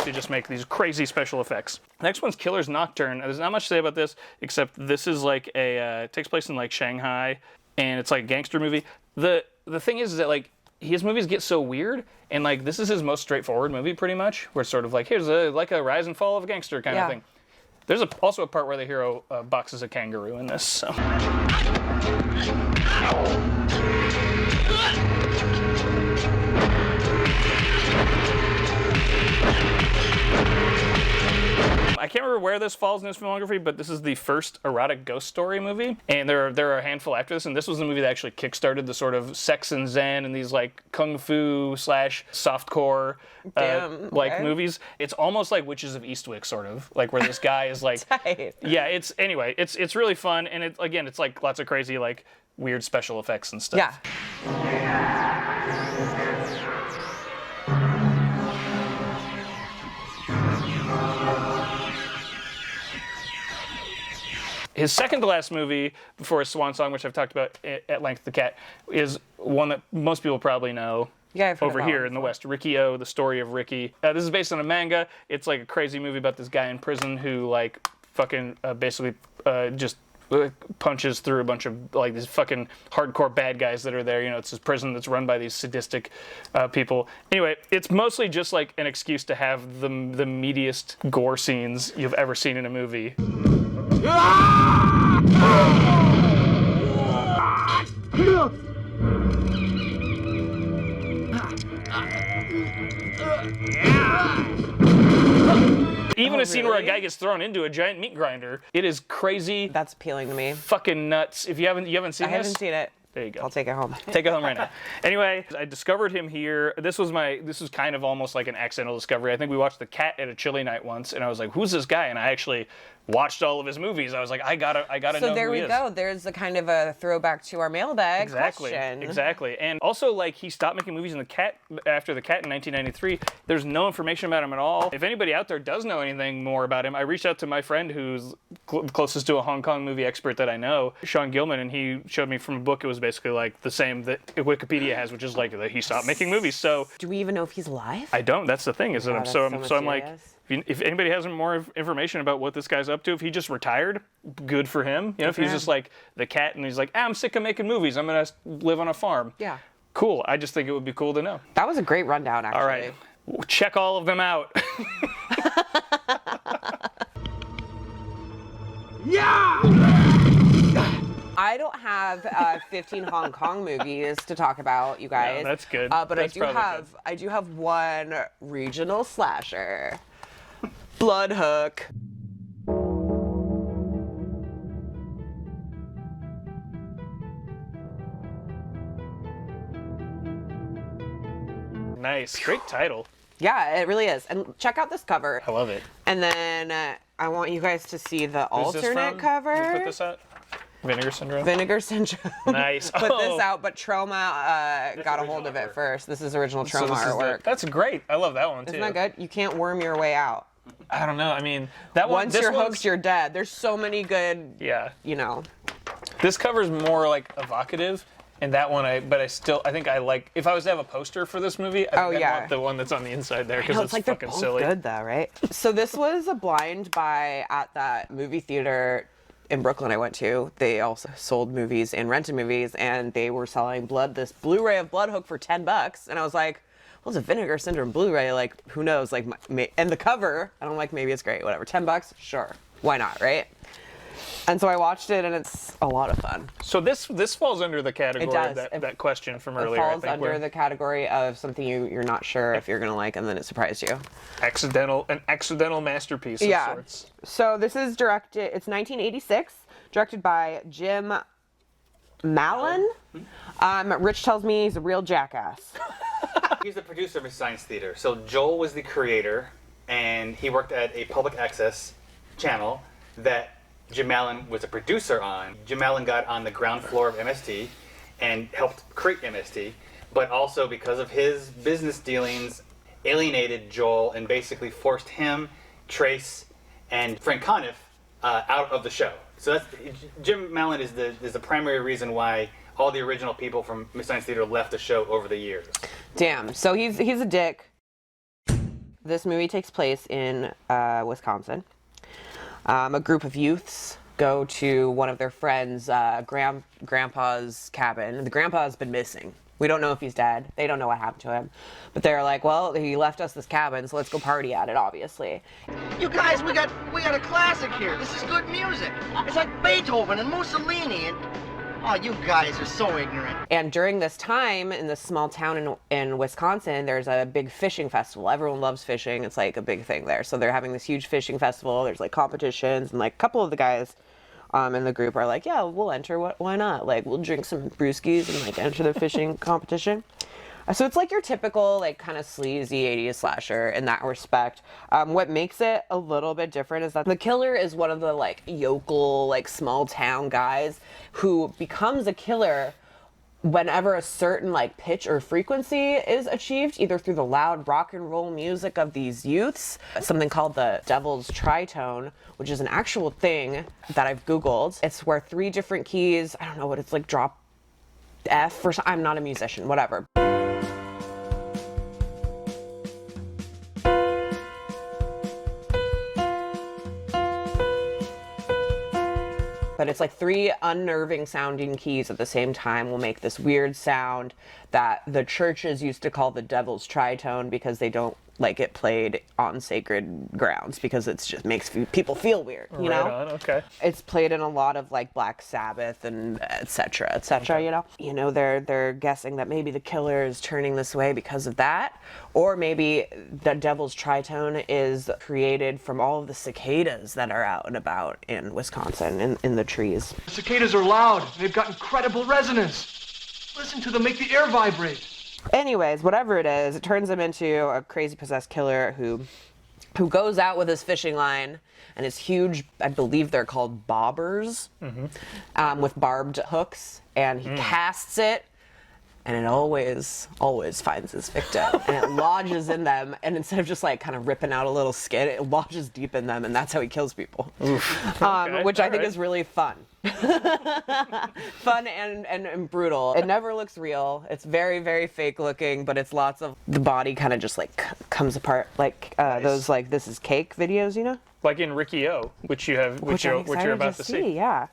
Speaker 1: To just make these crazy special effects. Next one's Killer's Nocturne. There's not much to say about this, except this is like it takes place in like Shanghai, and it's like a gangster movie. The thing is that like his movies get so weird, and like this is his most straightforward movie pretty much, where it's sort of like here's a rise and fall of a gangster kind of thing. There's also a part where the hero boxes a kangaroo in this. So. can't remember where this falls in his filmography, but this is the first erotic ghost story movie, and there are a handful after this, and this was the movie that actually kickstarted the sort of sex and zen and these like kung fu / softcore like movies. It's almost like Witches of Eastwick, sort of like where this guy is like, yeah. It's really fun, and it's like lots of crazy like weird special effects and stuff.
Speaker 2: Yeah.
Speaker 1: His second to last movie before his swan song, which I've talked about at length, The Cat, is one that most people probably know.
Speaker 2: Yeah, I've heard
Speaker 1: over
Speaker 2: about
Speaker 1: here
Speaker 2: it
Speaker 1: in the West. Ricky-O, The Story of Ricky. This is based on a manga. It's like a crazy movie about this guy in prison who like fucking basically just punches through a bunch of like these fucking hardcore bad guys that are there. You know, it's this prison that's run by these sadistic people. Anyway, it's mostly just like an excuse to have the meatiest gore scenes you've ever seen in a movie. Even a scene where a guy gets thrown into a giant meat grinder. It is crazy.
Speaker 2: That's appealing to me.
Speaker 1: Fucking nuts. If you haven't seen this?
Speaker 2: I haven't seen it.
Speaker 1: There you go.
Speaker 2: I'll take it home.
Speaker 1: Take it home right now. Anyway, I discovered him here. This was kind of almost like an accidental discovery. I think we watched The Cat at a chili night once, and I was like, "Who's this guy?" And I actually watched all of his movies. I was like, I gotta know who he is.
Speaker 2: So there we go. There's a kind of a throwback to our mailbag question.
Speaker 1: Exactly. And also, like, he stopped making movies in after The Cat in 1993. There's no information about him at all. If anybody out there does know anything more about him, I reached out to my friend who's closest to a Hong Kong movie expert that I know, Sean Gilman, and he showed me from a book. It was basically like the same that Wikipedia has, which is like that he stopped making movies. So
Speaker 2: do we even know if he's alive?
Speaker 1: I don't. That's the thing. Is that I'm like, if anybody has more information about what this guy's up to, if he just retired, good for him. You know, if he's just like The Cat and he's like, I'm sick of making movies. I'm gonna live on a farm.
Speaker 2: Yeah.
Speaker 1: Cool. I just think it would be cool to know.
Speaker 2: That was a great rundown, actually.
Speaker 1: All right. Check all of them out.
Speaker 6: Yeah!
Speaker 2: I don't have 15 Hong Kong movies to talk about, you guys.
Speaker 1: No, that's good.
Speaker 2: But
Speaker 1: that's
Speaker 2: I do have one regional slasher. Blood Hook.
Speaker 1: Nice. Great title.
Speaker 2: Yeah, it really is. And check out this cover.
Speaker 1: I love it.
Speaker 2: And then I want you guys to see the
Speaker 1: Who's this
Speaker 2: alternate
Speaker 1: from?
Speaker 2: cover.
Speaker 1: Did you put this out? Vinegar Syndrome?
Speaker 2: Vinegar Syndrome.
Speaker 1: Nice.
Speaker 2: Put this out, but Trauma got a hold of it first. This is original Trauma artwork.
Speaker 1: That's great. I love that one, too.
Speaker 2: Isn't that good? You can't worm your way out.
Speaker 1: I don't know. I mean, that one.
Speaker 2: Once you're hooked, you're dead. There's so many good, you know.
Speaker 1: This cover's more like evocative, and that one I think I like. If I was to have a poster for this movie, I want the one that's on the inside there because it's
Speaker 2: like
Speaker 1: fucking
Speaker 2: they're both
Speaker 1: silly.
Speaker 2: Good though, right? So this was a blind buy at that movie theater in Brooklyn I went to. They also sold movies and rented movies, and they were selling this Blu-ray of Blood Hook for $10, and I was like, well, it's a Vinegar Syndrome Blu-ray, like, who knows, like, and the cover, and I'm like, maybe it's great, whatever, $10, sure, why not, right? And so I watched it, and it's a lot of fun.
Speaker 1: So this falls under the category of that question from earlier.
Speaker 2: It falls under the category of something you're not sure if you're gonna like, and then it surprised you.
Speaker 1: An accidental masterpiece of sorts.
Speaker 2: So this is directed. It's 1986, directed by Jim Mallon. Rich tells me he's a real jackass.
Speaker 3: He's the producer of his Science Theater. So Joel was the creator, and he worked at a public access channel that Jim Mallon was a producer on. Jim Mallon got on the ground floor of MST and helped create MST, but also because of his business dealings, alienated Joel and basically forced him, Trace, and Frank Conniff out of the show. So Jim Mallon is the primary reason why all the original people from Science Theater left the show over the years.
Speaker 2: Damn. So he's a dick. This movie takes place in Wisconsin. A group of youths go to one of their friends' grandpa's cabin. The grandpa's been missing. We don't know if he's dead. They don't know what happened to him. But they're like, well, he left us this cabin, so let's go party at it, obviously.
Speaker 7: You guys, we got a classic here. This is good music. It's like Beethoven and Mussolini and
Speaker 6: Oh, you guys are so ignorant.
Speaker 2: And during this time, in this small town in Wisconsin, there's a big fishing festival. Everyone loves fishing. It's like a big thing there. So they're having this huge fishing festival. There's like competitions, and like a couple of the guys in the group are like, yeah, we'll enter. Why not? Like, we'll drink some brewskis and like enter the fishing competition. So it's like your typical, like, kind of sleazy 80s slasher in that respect. What makes it a little bit different is that the killer is one of the, like, yokel, like, small town guys who becomes a killer whenever a certain, like, pitch or frequency is achieved, either through the loud rock and roll music of these youths, something called the devil's tritone, which is an actual thing that I've Googled. It's where 3 different keys, I don't know what it's like, drop F or something. I'm not a musician, whatever. But it's like 3 unnerving sounding keys at the same time will make this weird sound that the churches used to call the devil's tritone because they don't like it played on sacred grounds because it's just makes people feel weird, you know?
Speaker 1: Right on, okay.
Speaker 2: It's played in a lot of like Black Sabbath and et cetera, okay. You know? You know, they're guessing that maybe the killer is turning this way because of that, or maybe the devil's tritone is created from all of the cicadas that are out and about in Wisconsin, in the trees.
Speaker 7: The cicadas are loud. They've got incredible resonance. Listen to them make the air vibrate.
Speaker 2: Anyways, whatever it is, it turns him into a crazy possessed killer who goes out with his fishing line and his huge, I believe they're called bobbers, with barbed hooks, and he casts it, and it always finds his victim, and it lodges in them, and instead of just like kind of ripping out a little skin, it lodges deep in them, and that's how he kills people.
Speaker 1: Okay,
Speaker 2: which I think
Speaker 1: right.
Speaker 2: is really fun. Fun and brutal. It never looks real. It's very, very fake looking, but it's lots of the body kind of just like comes apart, like those like This Is Cake videos, you know?
Speaker 1: Like in Ricky O, which you're about to see.
Speaker 2: Yeah.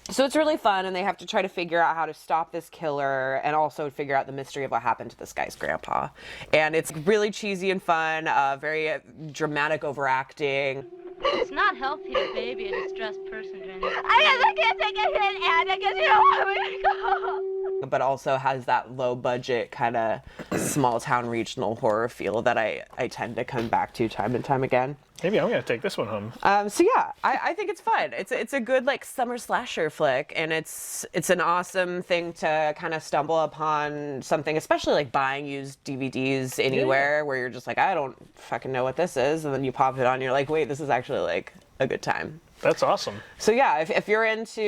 Speaker 2: So it's really fun, and they have to try to figure out how to stop this killer and also figure out the mystery of what happened to this guy's grandpa. And it's really cheesy and fun, very dramatic overacting.
Speaker 8: It's not healthy to baby a distressed person during this.
Speaker 5: I can't take a hit, and I guess you don't want me to go.
Speaker 2: But also has that low budget kind of small town regional horror feel that I tend to come back to time and time again.
Speaker 1: Maybe I'm gonna take this one home.
Speaker 2: So yeah, I think it's fun. It's a good like summer slasher flick, and it's an awesome thing to kind of stumble upon something, especially like buying used DVDs anywhere where you're just like, I don't fucking know what this is, and then you pop it on, and you're like, wait, this is actually like a good time.
Speaker 1: That's awesome.
Speaker 2: So yeah, if you're into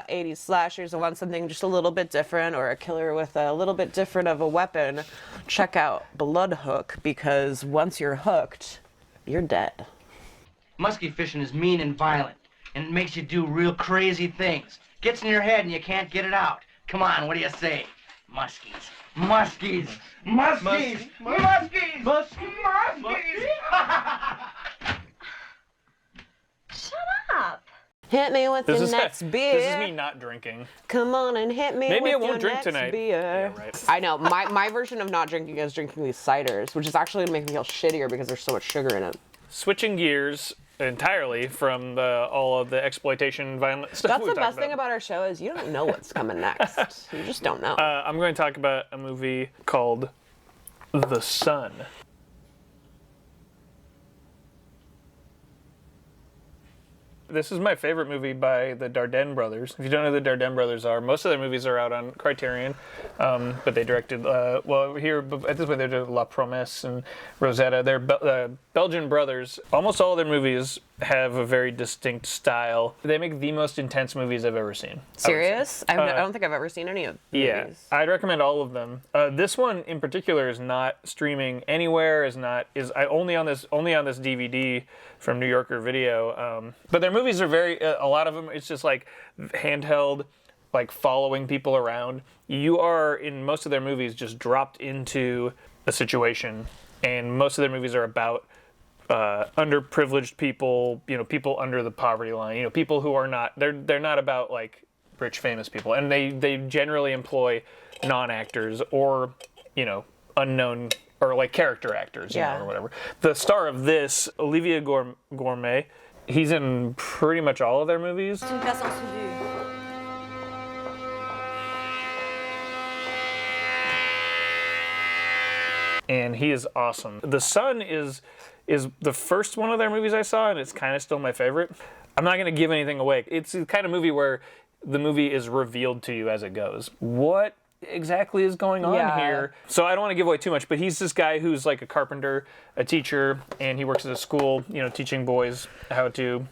Speaker 2: 80s slashers and want something just a little bit different, or a killer with a little bit different of a weapon, check out Blood Hook, because once you're hooked, you're dead.
Speaker 6: Muskie fishing is mean and violent, and it makes you do real crazy things. Gets in your head and you can't get it out. Come on, what do you say? Muskies. Muskies. Muskies. Muskies. Muskies.
Speaker 5: Shut up.
Speaker 2: Hit me with your next beer.
Speaker 1: This is me not drinking.
Speaker 2: Come on and hit me
Speaker 1: Maybe
Speaker 2: with
Speaker 1: I won't
Speaker 2: your
Speaker 1: drink
Speaker 2: next
Speaker 1: tonight.
Speaker 2: beer.
Speaker 1: Yeah, right.
Speaker 2: I know. My version of not drinking is drinking these ciders, which is actually going to make me feel shittier because there's so much sugar in it.
Speaker 1: Switching gears entirely from all of the exploitation violent stuff.
Speaker 2: That's the best thing about our show is you don't know what's coming next. You just don't know.
Speaker 1: I'm going to talk about a movie called The Son. This is my favorite movie by the Dardenne Brothers. If you don't know who the Dardenne Brothers are, most of their movies are out on Criterion, but they directed, here at this point they did La Promesse and Rosetta. They're Belgian brothers. Almost all of their movies have a very distinct style. They make the most intense movies I've ever seen.
Speaker 2: Serious? I don't think I've ever seen any of these.
Speaker 1: Yeah, I'd recommend all of them. This one in particular is not streaming anywhere. Is only on this DVD from New Yorker Video. But their movies are a lot of them. It's just like handheld, like following people around. You are in most of their movies just dropped into a situation, and most of their movies are about underprivileged people, people under the poverty line, people who are not, they're not about like rich famous people, and they generally employ non-actors or unknown or like character actors, or whatever. The star of this, Olivier Gourmet, he's in pretty much all of their movies. and he is awesome. The Son is the first one of their movies I saw, and it's kind of still my favorite. I'm not going to give anything away. It's the kind of movie where the movie is revealed to you as it goes. What exactly is going on here? So I don't want to give away too much, but he's this guy who's like a carpenter, a teacher, and he works at a school, teaching boys how to,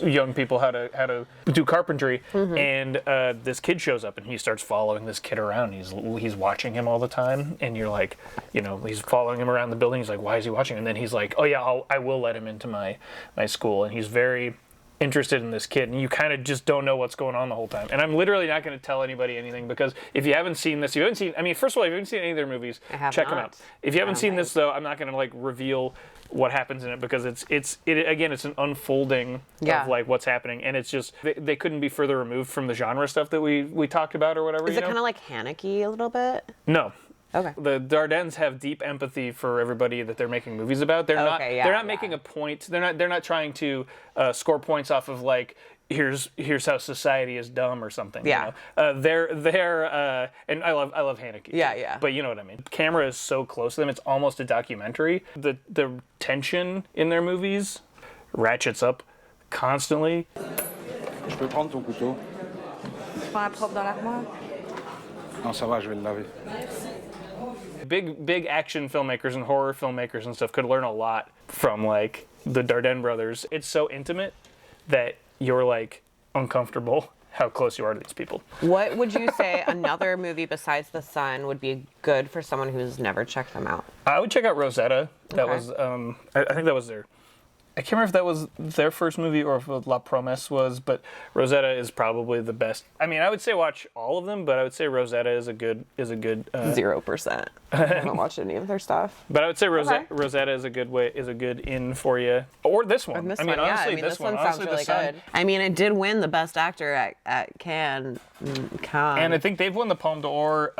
Speaker 1: young people how to do carpentry. And this kid shows up and he starts following this kid around. He's watching him all the time, and you're like, he's following him around the building. He's like, why is he watching? And then he's like, oh yeah, I will let him into my school. And he's very interested in this kid, and you kind of just don't know what's going on the whole time. And I'm literally not going to tell anybody anything, because if you haven't seen this, first of all, if you haven't seen any of their movies, check them out. If you haven't seen this, though, I'm not going to reveal what happens in it, because it's an unfolding of what's happening, and it's just they couldn't be further removed from the genre stuff that we talked about or whatever.
Speaker 2: Is it kind of like Haneke a little bit?
Speaker 1: No.
Speaker 2: Okay.
Speaker 1: The Dardennes have deep empathy for everybody that they're making movies about. They're not making a point. They're not trying to score points off of here's how society is dumb or something.
Speaker 2: Yeah.
Speaker 1: They're and I love Haneke.
Speaker 2: Yeah,
Speaker 1: too,
Speaker 2: yeah.
Speaker 1: But you know what I mean. The camera is so close to them. It's almost a documentary. The tension in their movies ratchets up constantly.
Speaker 9: Je peux prendre ton couteau?
Speaker 10: Pas propre dans l'armoire?
Speaker 9: Non, ça va, je vais le laver.
Speaker 1: Big action filmmakers and horror filmmakers and stuff could learn a lot from the Dardenne brothers. It's so intimate that you're uncomfortable how close you are to these people.
Speaker 2: What would you say another movie besides The Son would be good for someone who's never checked them out?
Speaker 1: I would check out Rosetta. That was I think that was I can't remember if that was their first movie or if La Promesse was, but Rosetta is probably the best. I would say watch all of them, but I would say Rosetta is a good
Speaker 2: 0%. I haven't watched any of their stuff.
Speaker 1: But I would say Rosetta is a good in for you. Or this one.
Speaker 2: This
Speaker 1: one
Speaker 2: sounds really good. It did win the best actor at Cannes.
Speaker 1: And I think they've won the Palme d'Or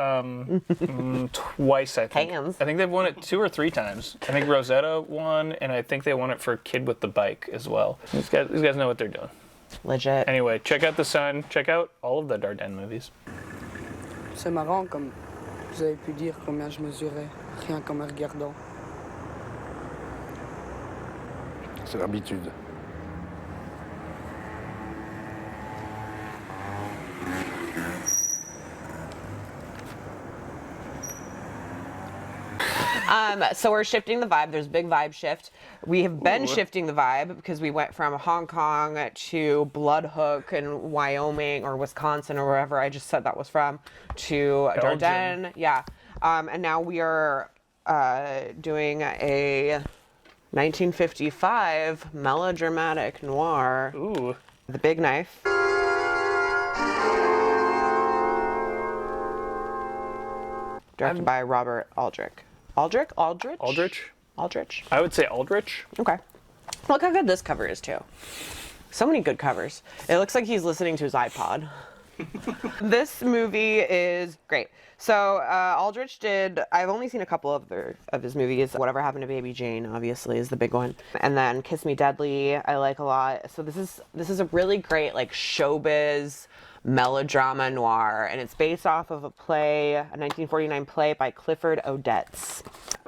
Speaker 1: twice, I think.
Speaker 2: Cannes.
Speaker 1: I think they've won it 2 or 3 times. I think Rosetta won, and I think they won it for Kid with the Bike as well. These guys know what they're doing.
Speaker 2: Legit.
Speaker 1: Anyway, check out The Son. Check out all of the Dardenne movies.
Speaker 10: C'est marrant comme vous avez pu dire combien je mesurais, rien qu'en me regardant.
Speaker 9: C'est l'habitude.
Speaker 2: So we're shifting the vibe. There's a big vibe shift. We have been shifting the vibe because we went from Hong Kong to Bloodhook in Wyoming or Wisconsin or wherever I just said that was from, to Dardenne. Yeah. And now we are doing a 1955 melodramatic noir.
Speaker 1: Ooh.
Speaker 2: The Big Knife. Directed by Robert Aldrich. Aldrich?
Speaker 1: I would say Aldrich.
Speaker 2: Okay. Look how good this cover is, too. So many good covers. It looks like he's listening to his iPod. This movie is great. So Aldrich I've only seen a couple of his movies. Whatever Happened to Baby Jane, obviously, is the big one. And then Kiss Me Deadly, I like a lot. So this is a really great showbiz melodrama noir, and it's based off of a 1949 play by Clifford Odets.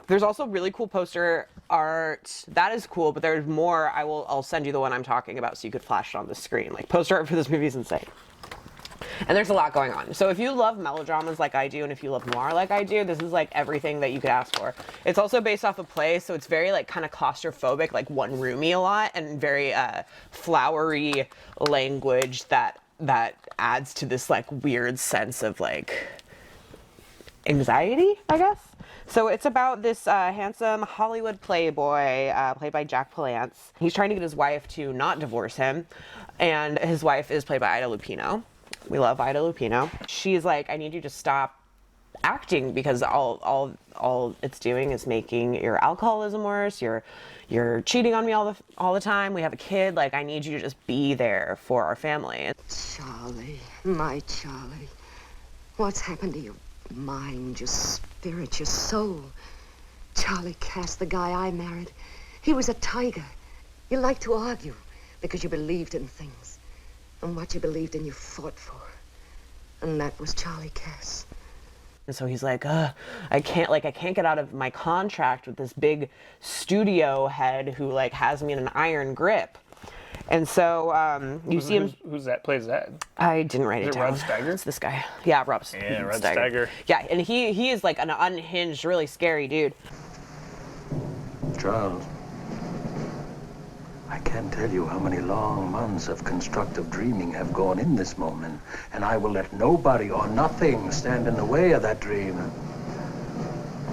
Speaker 2: There's also really cool poster art. That is cool, but there's more. I'll send you the one I'm talking about so you could flash it on the screen. Poster art for this movie is insane. And there's a lot going on. So if you love melodramas like I do, and if you love noir like I do, this is everything that you could ask for. It's also based off a play, so it's very kind of claustrophobic, one roomy a lot, and very flowery language that adds to this weird sense of anxiety, I guess. So it's about this handsome Hollywood playboy played by Jack Palance. He's trying to get his wife to not divorce him, and his wife is played by Ida Lupino. We love Ida Lupino. She's like, I need you to stop acting because all it's doing is making your alcoholism worse. You're cheating on me all the time. We have a kid. I need you to just be there for our family.
Speaker 11: Charlie, my Charlie, what's happened to your mind, your spirit, your soul? Charlie Cass, the guy I married, he was a tiger. You liked to argue because you believed in things. And what you believed in, you fought for. And that was Charlie Cass.
Speaker 2: And so he's like, I can't get out of my contract with this big studio head who like has me in an iron grip. And so you see him.
Speaker 1: Who's that plays that?
Speaker 2: I didn't write it down.
Speaker 1: Rod Steiger?
Speaker 2: It's this guy. Yeah, Rod
Speaker 1: Steiger.
Speaker 2: Yeah, and he is like an unhinged, really scary dude.
Speaker 12: Charles, I can't tell you how many long months of constructive dreaming have gone in this moment, and I will let nobody or nothing stand in the way of that dream.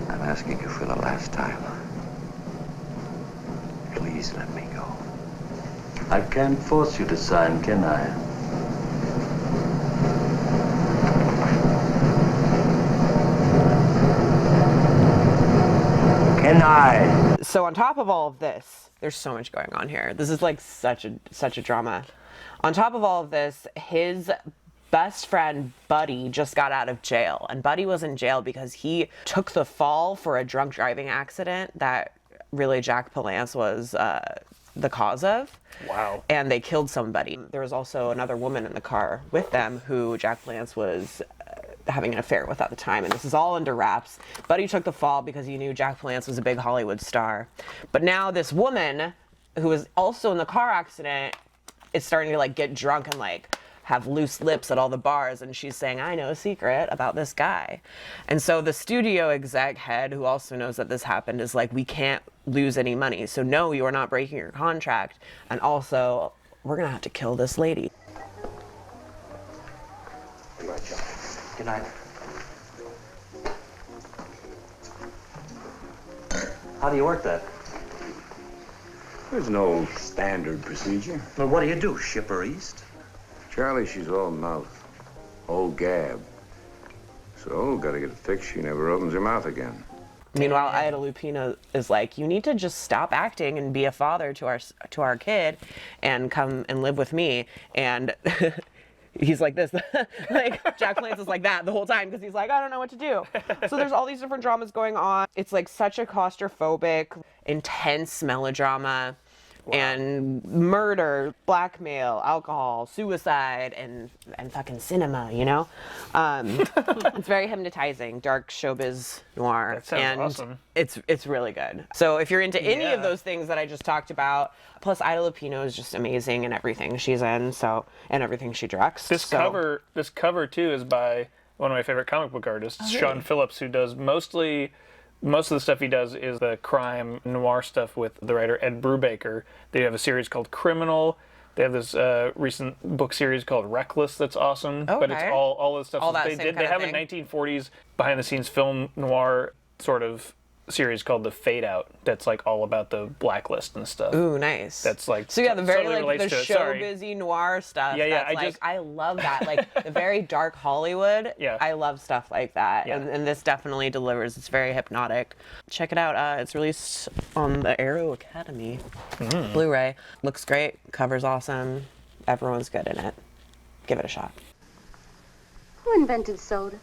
Speaker 12: I'm asking you for the last time. Please let me go. I can't force you to sign, can I? Can I?
Speaker 2: So on top of all of this, there's so much going on here. This is like such a drama. On top of all of this, his best friend Buddy just got out of jail, and Buddy was in jail because he took the fall for a drunk driving accident that really Jack Palance was the cause of.
Speaker 1: Wow.
Speaker 2: And they killed somebody. There was also another woman in the car with them who Jack Palance was having an affair with at the time, and this is all under wraps. Buddy took the fall because he knew Jack Palance was a big Hollywood star. But now this woman, who was also in the car accident, is starting to like get drunk and like have loose lips at all the bars, and she's saying, I know a secret about this guy. And so the studio exec head, who also knows that this happened, is like, we can't lose any money. So no, you are not breaking your contract, and also, we're gonna have to kill this lady.
Speaker 12: Good night. How do you work that?
Speaker 13: There's no standard procedure.
Speaker 12: Well, what do? Ship her east?
Speaker 13: Charlie, she's all mouth, all gab. So, gotta get it fixed. She never opens her mouth again.
Speaker 2: Meanwhile, Ida Lupino is like, you need to just stop acting and be a father to our kid and come and live with me. And he's like this. Like, Jack Palance is like that the whole time because he's like, I don't know what to do. So there's all these different dramas going on. It's like such a claustrophobic, intense melodrama. Wow. And murder, blackmail, alcohol, suicide, and fucking cinema, you know? It's very hypnotizing, dark showbiz noir.
Speaker 1: That sounds
Speaker 2: and
Speaker 1: awesome.
Speaker 2: It's really good. So if you're into any of those things that I just talked about, plus Ida Lupino is just amazing in everything she's in, and everything she directs.
Speaker 1: This cover too is by one of my favorite comic book artists,
Speaker 2: really?
Speaker 1: Sean Phillips, who does most of the stuff he does is the crime noir stuff with the writer Ed Brubaker. They have a series called Criminal. They have this recent book series called Reckless that's awesome.
Speaker 2: Okay.
Speaker 1: But it's all the stuff
Speaker 2: All
Speaker 1: that
Speaker 2: that
Speaker 1: they
Speaker 2: same
Speaker 1: did. They
Speaker 2: kind
Speaker 1: have
Speaker 2: of
Speaker 1: a 1940s behind the scenes film noir sort of series called The Fade Out that's like all about the blacklist and stuff.
Speaker 2: Ooh, nice.
Speaker 1: That's like
Speaker 2: so yeah, the very
Speaker 1: totally
Speaker 2: like the
Speaker 1: relates to it. Sorry.
Speaker 2: showbizy noir stuff.
Speaker 1: Yeah,
Speaker 2: that's I love that. Like the very dark Hollywood.
Speaker 1: Yeah.
Speaker 2: I love stuff like that.
Speaker 1: Yeah.
Speaker 2: And this definitely delivers. It's very hypnotic. Check it out. It's released on the Arrow Academy Blu-ray. Looks great. Cover's awesome. Everyone's good in it. Give it a shot.
Speaker 14: Who invented soda?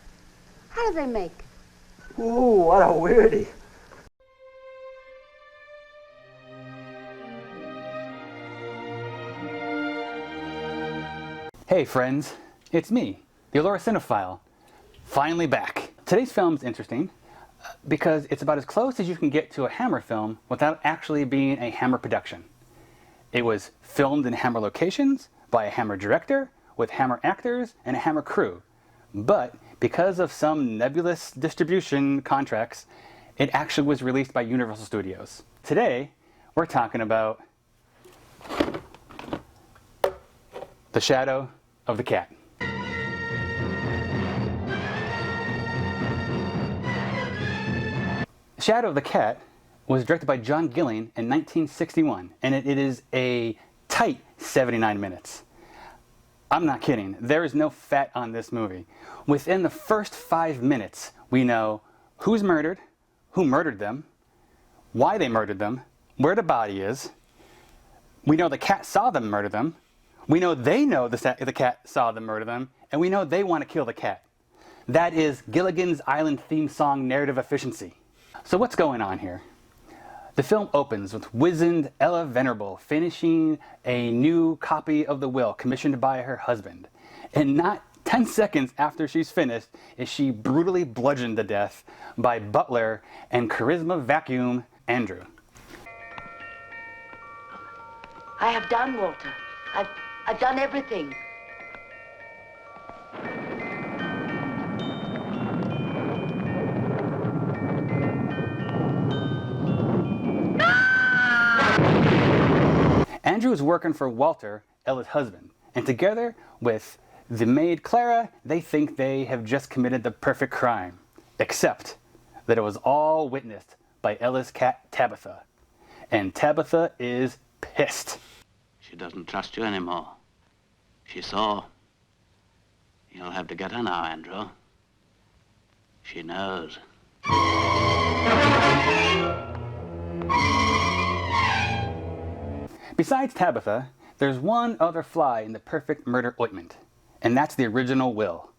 Speaker 14: How do they make it?
Speaker 12: Ooh, what a weirdie.
Speaker 15: Hey friends, it's me, the Ailurocinephile, finally back. Today's film is interesting because it's about as close as you can get to a Hammer film without actually being a Hammer production. It was filmed in Hammer locations by a Hammer director with Hammer actors and a Hammer crew. But because of some nebulous distribution contracts, it actually was released by Universal Studios. Today, we're talking about The Shadow of the Cat. Shadow of the Cat was directed by John Gilling in 1961, and it is a tight 79 minutes. I'm not kidding. There is no fat on this movie. Within the first 5 minutes, we know who's murdered, who murdered them, why they murdered them, where the body is. We know the cat saw them murder them. We know they know the cat saw them murder them, and we know they want to kill the cat. That is Gilligan's Island theme song narrative efficiency. So what's going on here? The film opens with wizened Ella Venerable finishing a new copy of the will commissioned by her husband. And not 10 seconds after she's finished is she brutally bludgeoned to death by butler and charisma vacuum Andrew.
Speaker 16: I have done, Walter. I've done everything.
Speaker 15: Andrew is working for Walter, Ella's husband, and together with the maid Clara, they think they have just committed the perfect crime, except that it was all witnessed by Ella's cat Tabitha, and Tabitha is pissed.
Speaker 17: She doesn't trust you anymore. She saw. You'll have to get her now, Andrew. She knows.
Speaker 15: Besides Tabitha, there's one other fly in the perfect murder ointment, and that's the original will.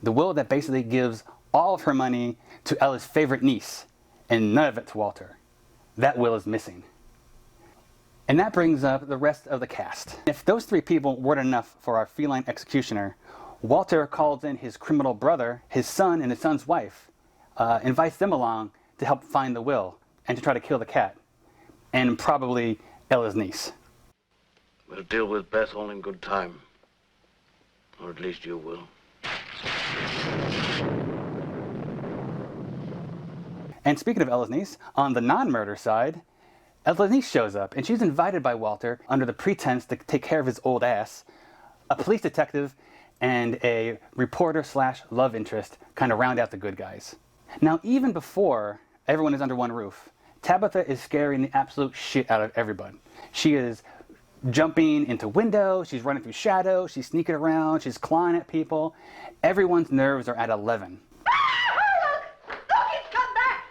Speaker 15: The will that basically gives all of her money to Ella's favorite niece, and none of it to Walter. That will is missing. And that brings up the rest of the cast. If those three people weren't enough for our feline executioner, Walter calls in his criminal brother, his son, and his son's wife, invites them along to help find the will and to try to kill the cat, and probably Ella's niece.
Speaker 17: We'll deal with Beth all in good time. Or at least you will.
Speaker 15: And speaking of Ella's niece, on the non-murder side, Ella's niece shows up, and she's invited by Walter under the pretense to take care of his old ass. A police detective and a reporter slash love interest kind of round out the good guys. Now, even before everyone is under one roof, Tabitha is scaring the absolute shit out of everybody. She is jumping into windows, she's running through shadows, she's sneaking around, she's clawing at people. Everyone's nerves are at 11.
Speaker 16: Look, he's come back!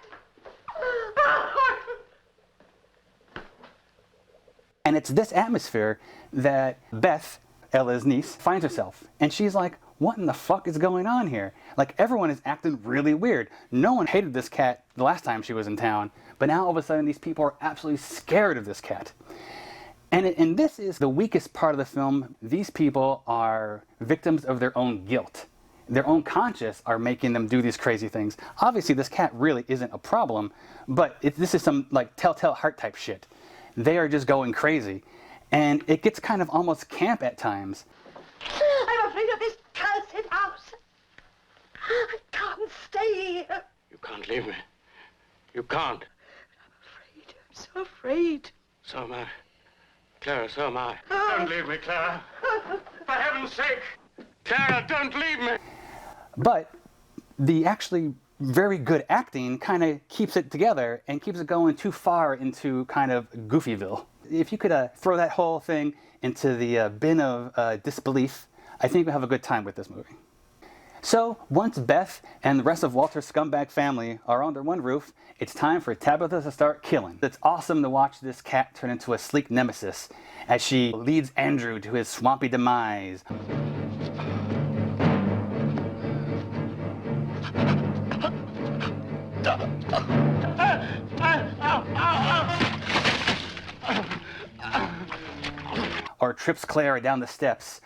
Speaker 15: And it's this atmosphere that Beth, Ella's niece, finds herself. And she's like, what in the fuck is going on here? Like, everyone is acting really weird. No one hated this cat the last time she was in town, but now all of a sudden these people are absolutely scared of this cat. And this is the weakest part of the film. These people are victims of their own guilt. Their own conscience are making them do these crazy things. Obviously, this cat really isn't a problem, but this is some like Telltale Heart type shit. They are just going crazy. And it gets kind of almost camp at times.
Speaker 16: I'm afraid of this cursed house. I can't stay here.
Speaker 17: You can't leave me. You can't.
Speaker 16: I'm so afraid.
Speaker 17: So am I. Clara, so am I. Don't leave me, Clara. For heaven's sake. Clara, don't leave me.
Speaker 15: But the actually very good acting kind of keeps it together and keeps it going too far into kind of Goofyville. If you could throw that whole thing into the bin of disbelief, I think we'll have a good time with this movie. So, once Beth and the rest of Walter's scumbag family are under one roof, it's time for Tabitha to start killing. It's awesome to watch this cat turn into a sleek nemesis as she leads Andrew to his swampy demise. Or trips Clara down the steps.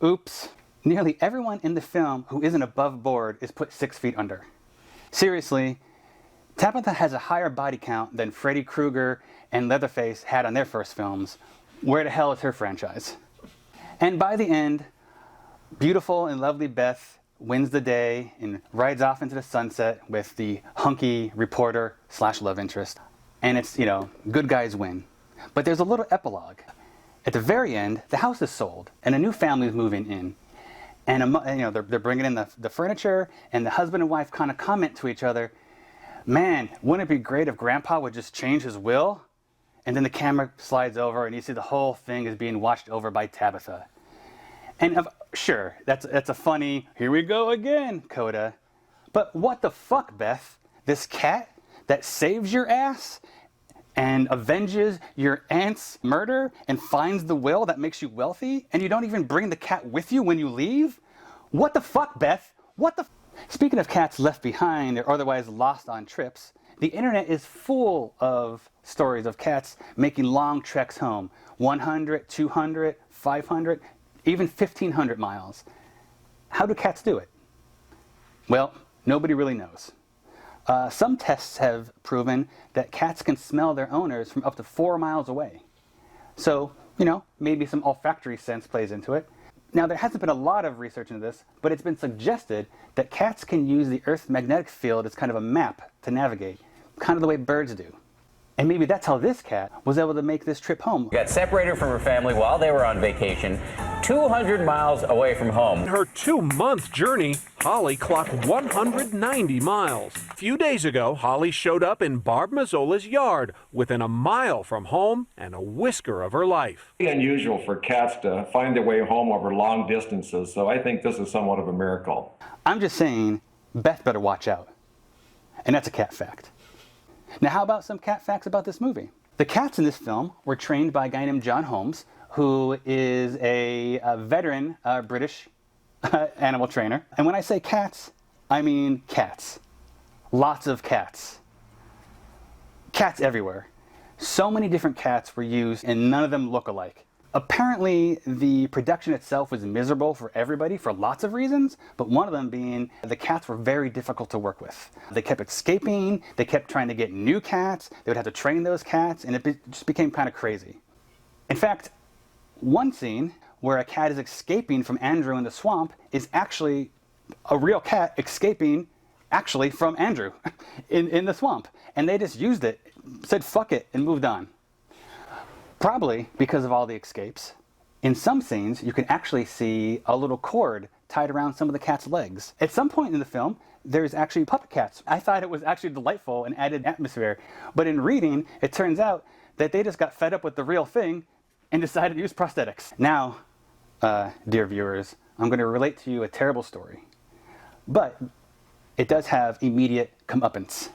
Speaker 15: Oops. Nearly everyone in the film who isn't above board is put 6 feet under. Seriously, Tabitha has a higher body count than Freddy Krueger and Leatherface had on their first films. Where the hell is her franchise? And by the end, beautiful and lovely Beth wins the day and rides off into the sunset with the hunky reporter slash love interest. And it's, good guys win. But there's a little epilogue. At the very end, the house is sold, and a new family is moving in. And they're bringing in the furniture, and the husband and wife kind of comment to each other, man, wouldn't it be great if Grandpa would just change his will? And then the camera slides over, and you see the whole thing is being watched over by Tabitha. And sure, that's a funny, here we go again, coda. But what the fuck, Beth? This cat that saves your ass and avenges your aunt's murder and finds the will that makes you wealthy, and you don't even bring the cat with you when you leave? What the fuck, Beth? What the Speaking of cats left behind or otherwise lost on trips, The internet is full of stories of cats making long treks home, 100, 200, 500, even 1,500 miles. How do cats do it? Well, nobody really knows. Some tests have proven that cats can smell their owners from up to 4 miles away. So, maybe some olfactory sense plays into it. Now, there hasn't been a lot of research into this, but it's been suggested that cats can use the Earth's magnetic field as kind of a map to navigate, kind of the way birds do. And maybe that's how this cat was able to make this trip home.
Speaker 18: Got separated from her family while they were on vacation, 200 miles away from home.
Speaker 19: In her 2-month journey, Holly clocked 190 miles. A few days ago, Holly showed up in Barb Mazzola's yard, within a mile from home and a whisker of her life.
Speaker 20: It's unusual for cats to find their way home over long distances, so I think this is somewhat of a miracle.
Speaker 15: I'm just saying, Beth better watch out. And that's a cat fact. Now, how about some cat facts about this movie? The cats in this film were trained by a guy named John Holmes, who is a veteran British animal trainer. And when I say cats, I mean cats. Lots of cats. Cats everywhere. So many different cats were used, and none of them look alike. Apparently, the production itself was miserable for everybody for lots of reasons, but one of them being the cats were very difficult to work with. They kept escaping, they kept trying to get new cats, they would have to train those cats, and it just became kind of crazy. In fact, one scene where a cat is escaping from Andrew in the swamp is actually a real cat escaping actually from Andrew in the swamp. And they just used it, said fuck it, and moved on. Probably because of all the escapes. In some scenes, you can actually see a little cord tied around some of the cat's legs. At some point in the film, there's actually puppet cats. I thought it was actually delightful and added atmosphere. But in reading, it turns out that they just got fed up with the real thing and decided to use prosthetics. Now, dear viewers, I'm going to relate to you a terrible story. But it does have immediate comeuppance.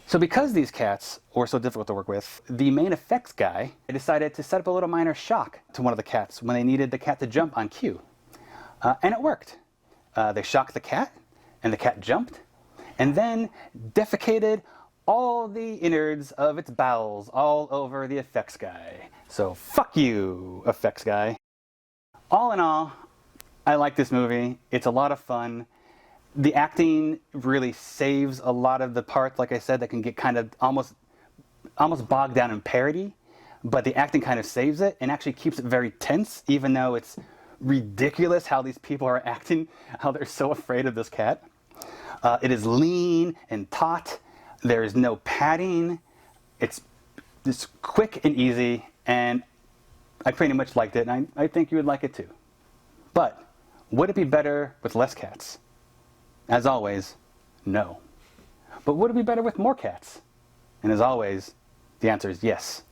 Speaker 15: So because these cats were so difficult to work with, the main effects guy decided to set up a little minor shock to one of the cats when they needed the cat to jump on cue. And it worked. They shocked the cat, and the cat jumped, and then defecated all the innards of its bowels all over the effects guy. So fuck you, effects guy. All in all, I like this movie. It's a lot of fun. The acting really saves a lot of the parts, like I said, that can get kind of almost bogged down in parody, but the acting kind of saves it and actually keeps it very tense, even though it's ridiculous how these people are acting, how they're so afraid of this cat. It is lean and taut. There is no padding. It's just quick and easy, and I pretty much liked it, and I think you would like it too. But would it be better with less cats? As always, no. But would it be better with more cats? And as always, the answer is yes.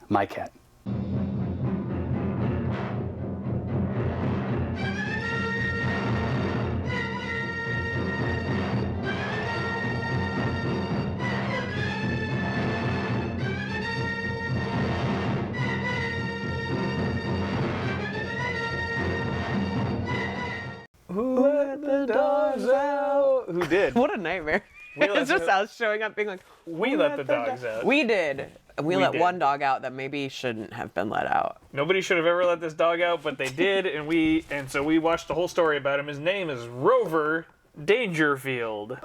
Speaker 15: My cat.
Speaker 1: Who let the dogs out? Who did?
Speaker 2: What a nightmare. It's just us showing up being like,
Speaker 1: we let the dogs out.
Speaker 2: We did. We let
Speaker 1: did.
Speaker 2: one dog out that maybe shouldn't have been let out.
Speaker 1: Nobody should have ever let this dog out, but they did, and so we watched the whole story about him. His name is Rover Dangerfield.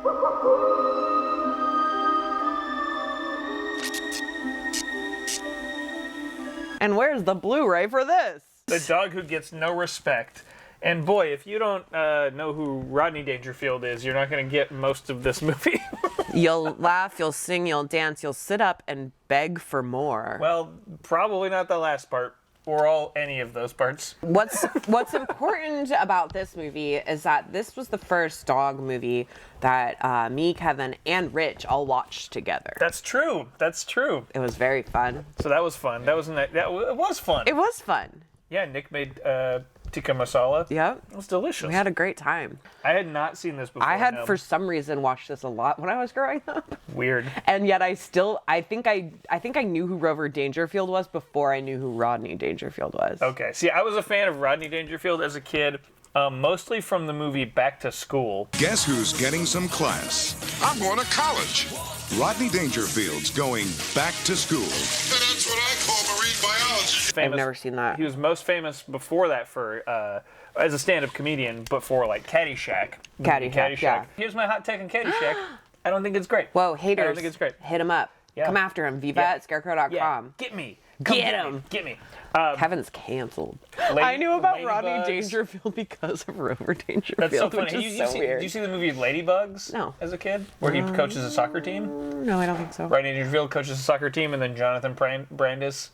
Speaker 2: And where's the Blu-ray for this?
Speaker 1: The dog who gets no respect. And boy, if you don't know who Rodney Dangerfield is, you're not going to get most of this movie.
Speaker 2: You'll laugh, you'll sing, you'll dance, you'll sit up and beg for more.
Speaker 1: Well, probably not the last part, or any of those parts.
Speaker 2: What's important about this movie is that this was the first dog movie that me, Kevin, and Rich all watched together.
Speaker 1: That's true. That's true.
Speaker 2: It was very fun.
Speaker 1: So that was fun. It was fun.
Speaker 2: It was fun.
Speaker 1: Yeah, Nick made tikka masala.
Speaker 2: Yep.
Speaker 1: It was delicious.
Speaker 2: We had a great time.
Speaker 1: I had not seen this before.
Speaker 2: I had, for some reason, watched this a lot when I was growing up.
Speaker 1: Weird.
Speaker 2: And yet I think I knew who Rover Dangerfield was before I knew who Rodney Dangerfield was.
Speaker 1: Okay. See, I was a fan of Rodney Dangerfield as a kid. Mostly from the movie Back to School.
Speaker 21: Guess who's getting some class? I'm going to college. Rodney Dangerfield's going back to school. That's what I call marine biology.
Speaker 2: I've never seen that.
Speaker 1: He was most famous before that for as a stand-up comedian, but for like Caddyshack.
Speaker 2: Caddyshack, yeah.
Speaker 1: Here's my hot take on Caddyshack. I don't think it's great.
Speaker 2: Whoa, haters.
Speaker 1: I don't think it's great.
Speaker 2: Hit him up.
Speaker 1: Yeah.
Speaker 2: Come after him. Viva at scarecrow.com.
Speaker 1: Yeah. Get me.
Speaker 2: Get him.
Speaker 1: Get me.
Speaker 2: Kevin's canceled. I knew about Rodney Dangerfield because of Rover Dangerfield.
Speaker 1: That's so funny.
Speaker 2: Which is
Speaker 1: you
Speaker 2: so
Speaker 1: see,
Speaker 2: weird.
Speaker 1: did you see the movie Ladybugs?
Speaker 2: No.
Speaker 1: As a kid, where he coaches a soccer team?
Speaker 2: No, I don't think so.
Speaker 1: Rodney Dangerfield coaches a soccer team, and then Jonathan Brandis,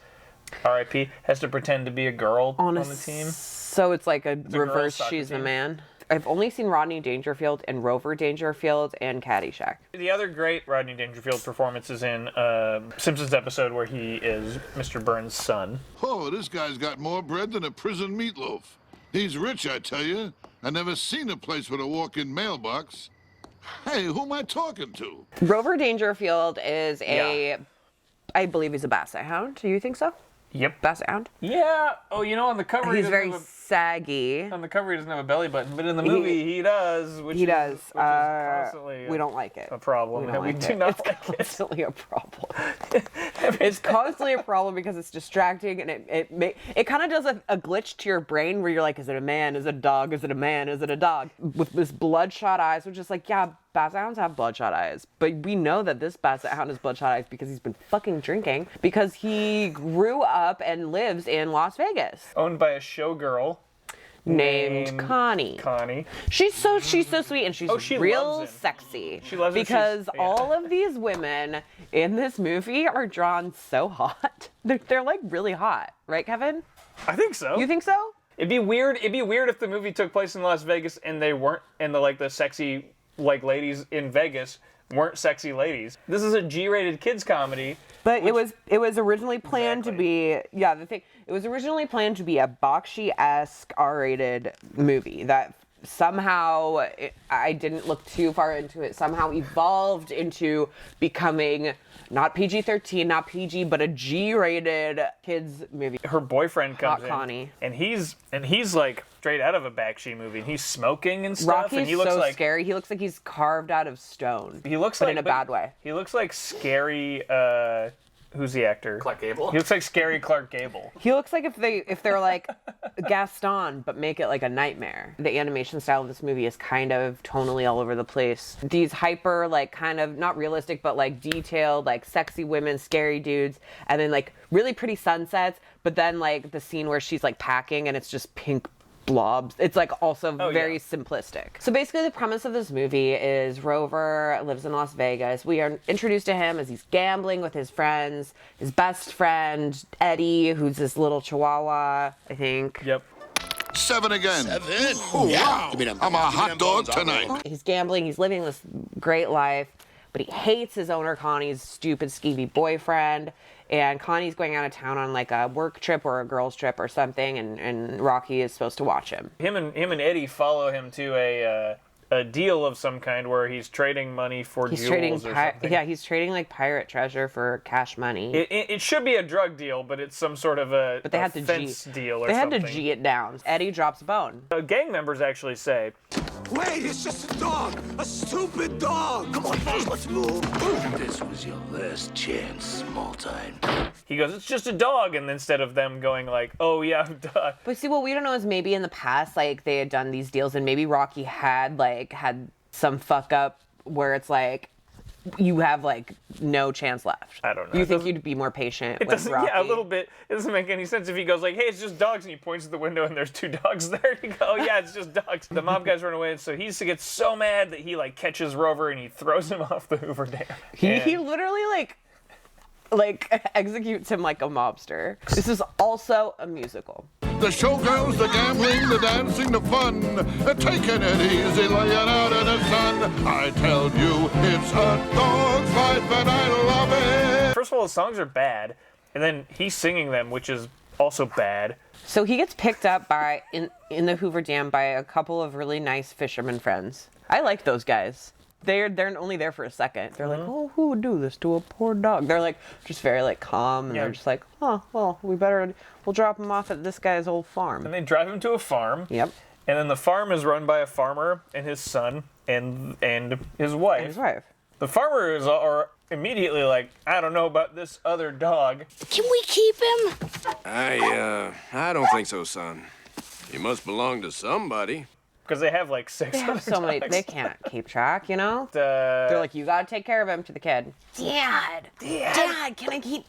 Speaker 1: R.I.P., has to pretend to be a girl on the team.
Speaker 2: So it's like a
Speaker 1: a
Speaker 2: reverse
Speaker 1: girls'
Speaker 2: She's the
Speaker 1: soccer team.
Speaker 2: Man. I've only seen Rodney Dangerfield and Rover Dangerfield and Caddyshack.
Speaker 1: The other great Rodney Dangerfield performance is in Simpsons episode where he is Mr. Burns' son.
Speaker 21: Oh, this guy's got more bread than a prison meatloaf. He's rich, I tell you. I never seen a place with a walk-in mailbox. Hey, who am I talking to?
Speaker 2: Rover Dangerfield is I believe he's a basset hound. Do you think so?
Speaker 1: Yep.
Speaker 2: Basset hound?
Speaker 1: Yeah. Oh, you know, on the cover
Speaker 2: He's
Speaker 1: he
Speaker 2: very
Speaker 1: doesn't have
Speaker 2: saggy.
Speaker 1: on the cover he doesn't have a belly button, but in the movie he does. Which
Speaker 2: He
Speaker 1: is,
Speaker 2: does.
Speaker 1: Which is constantly
Speaker 2: We don't like it.
Speaker 1: a problem.
Speaker 2: We don't
Speaker 1: We
Speaker 2: like
Speaker 1: do
Speaker 2: it.
Speaker 1: not
Speaker 2: It's
Speaker 1: like it.
Speaker 2: constantly a problem. It's constantly a problem because it's distracting and it kind of does a glitch to your brain where you're like, is it a man? Is it a dog? Is it a man? Is it a dog? With this bloodshot eyes, which is like, yeah, basset hounds have bloodshot eyes. But we know that this basset hound has bloodshot eyes because he's been fucking drinking because he grew up and lives in Las Vegas.
Speaker 1: Owned by a showgirl
Speaker 2: Named Connie. She's so sweet and she's real sexy.
Speaker 1: She loves him.
Speaker 2: Because all of these women in this movie are drawn so hot. They're like really hot, right, Kevin?
Speaker 1: I think so.
Speaker 2: You think so?
Speaker 1: It'd be weird if the movie took place in Las Vegas and they weren't, and the sexy ladies in Vegas weren't sexy ladies. This is a G-rated kids comedy.
Speaker 2: But it was originally planned to be it was originally planned to be a Bakshi-esque R-rated movie that somehow I didn't look too far into it. Somehow evolved into becoming not PG-13, not PG, but a G-rated kids movie.
Speaker 1: Her boyfriend comes in,
Speaker 2: Connie.
Speaker 1: and he's like straight out of a Bakshi movie. And he's smoking and stuff.
Speaker 2: Rocky's
Speaker 1: and he looks
Speaker 2: so
Speaker 1: like
Speaker 2: scary. He looks like he's carved out of stone.
Speaker 1: He looks
Speaker 2: but
Speaker 1: like
Speaker 2: in a bad way.
Speaker 1: He looks like scary. Who's the actor?
Speaker 3: Clark Gable?
Speaker 1: He looks like scary Clark Gable.
Speaker 2: He looks like if they're like Gaston, but make it like a nightmare. The animation style of this movie is kind of tonally all over the place. These hyper, kind of not realistic, but detailed, sexy women, scary dudes, and then really pretty sunsets. But then the scene where she's packing and it's just pink blobs. It's also very simplistic. So basically the premise of this movie is Rover lives in Las Vegas. We are introduced to him as he's gambling with his friends. His best friend, Eddie, who's this little chihuahua, I think.
Speaker 1: Yep.
Speaker 21: 7 again.
Speaker 22: 7?
Speaker 21: Oh, wow. I'm a hot dog tonight.
Speaker 2: He's gambling. He's living this great life, but he hates his owner, Connie's stupid, skeevy boyfriend. And Connie's going out of town on a work trip or a girls trip or something, and Rocky is supposed to watch him.
Speaker 1: Him and Eddie follow him to a deal of some kind where he's trading money for jewels or something.
Speaker 2: Yeah, he's trading pirate treasure for cash money.
Speaker 1: It should be a drug deal, but it's some sort of a
Speaker 2: But they had to
Speaker 1: fence deal or
Speaker 2: They had
Speaker 1: something.
Speaker 2: to G it down. Eddie drops a bone.
Speaker 1: Gang members actually say,
Speaker 22: Wait, it's just a dog. A stupid dog. Come on, fellas, let's move. This was your last chance, small time.
Speaker 1: he goes, it's just a dog, and instead of them going oh yeah, duh.
Speaker 2: But see, what we don't know is maybe in the past, they had done these deals, and maybe Rocky had had some fuck up where it's you have no chance left.
Speaker 1: I don't know.
Speaker 2: You think you'd be more patient
Speaker 1: It
Speaker 2: with
Speaker 1: doesn't,
Speaker 2: Rocky?
Speaker 1: yeah, a little bit. It doesn't make any sense if he goes hey, it's just dogs, and he points at the window and there's 2 dogs there. You go, oh yeah, it's just dogs. The mob guys run away, and so he gets so mad that he catches Rover and he throws him off the Hoover Dam.
Speaker 2: He literally executes him like a mobster. This is also a musical.
Speaker 21: The showgirls, the gambling, the dancing, the fun. Taking it easy, laying out in the sun. I tell you, it's a dog's life and I love it.
Speaker 1: First of all, the songs are bad, and then he's singing them, which is also bad.
Speaker 2: So he gets picked up in the Hoover Dam by a couple of really nice fisherman friends. I like those guys. They're only there for a second. They're oh, who would do this to a poor dog? They're just very calm, and they're just oh, well, we'll drop him off at this guy's old farm.
Speaker 1: And they drive him to a farm.
Speaker 2: Yep.
Speaker 1: And then the farm is run by a farmer and his son and his wife.
Speaker 2: And his wife.
Speaker 1: The farmers are immediately like, I don't know about this other dog.
Speaker 4: Can we keep him?
Speaker 7: I don't think so, son. He must belong to somebody.
Speaker 1: Because they have like 6
Speaker 2: They have so many. They can't keep track, you know?
Speaker 1: They're
Speaker 2: like, you gotta take care of him to the kid.
Speaker 4: Dad, can I keep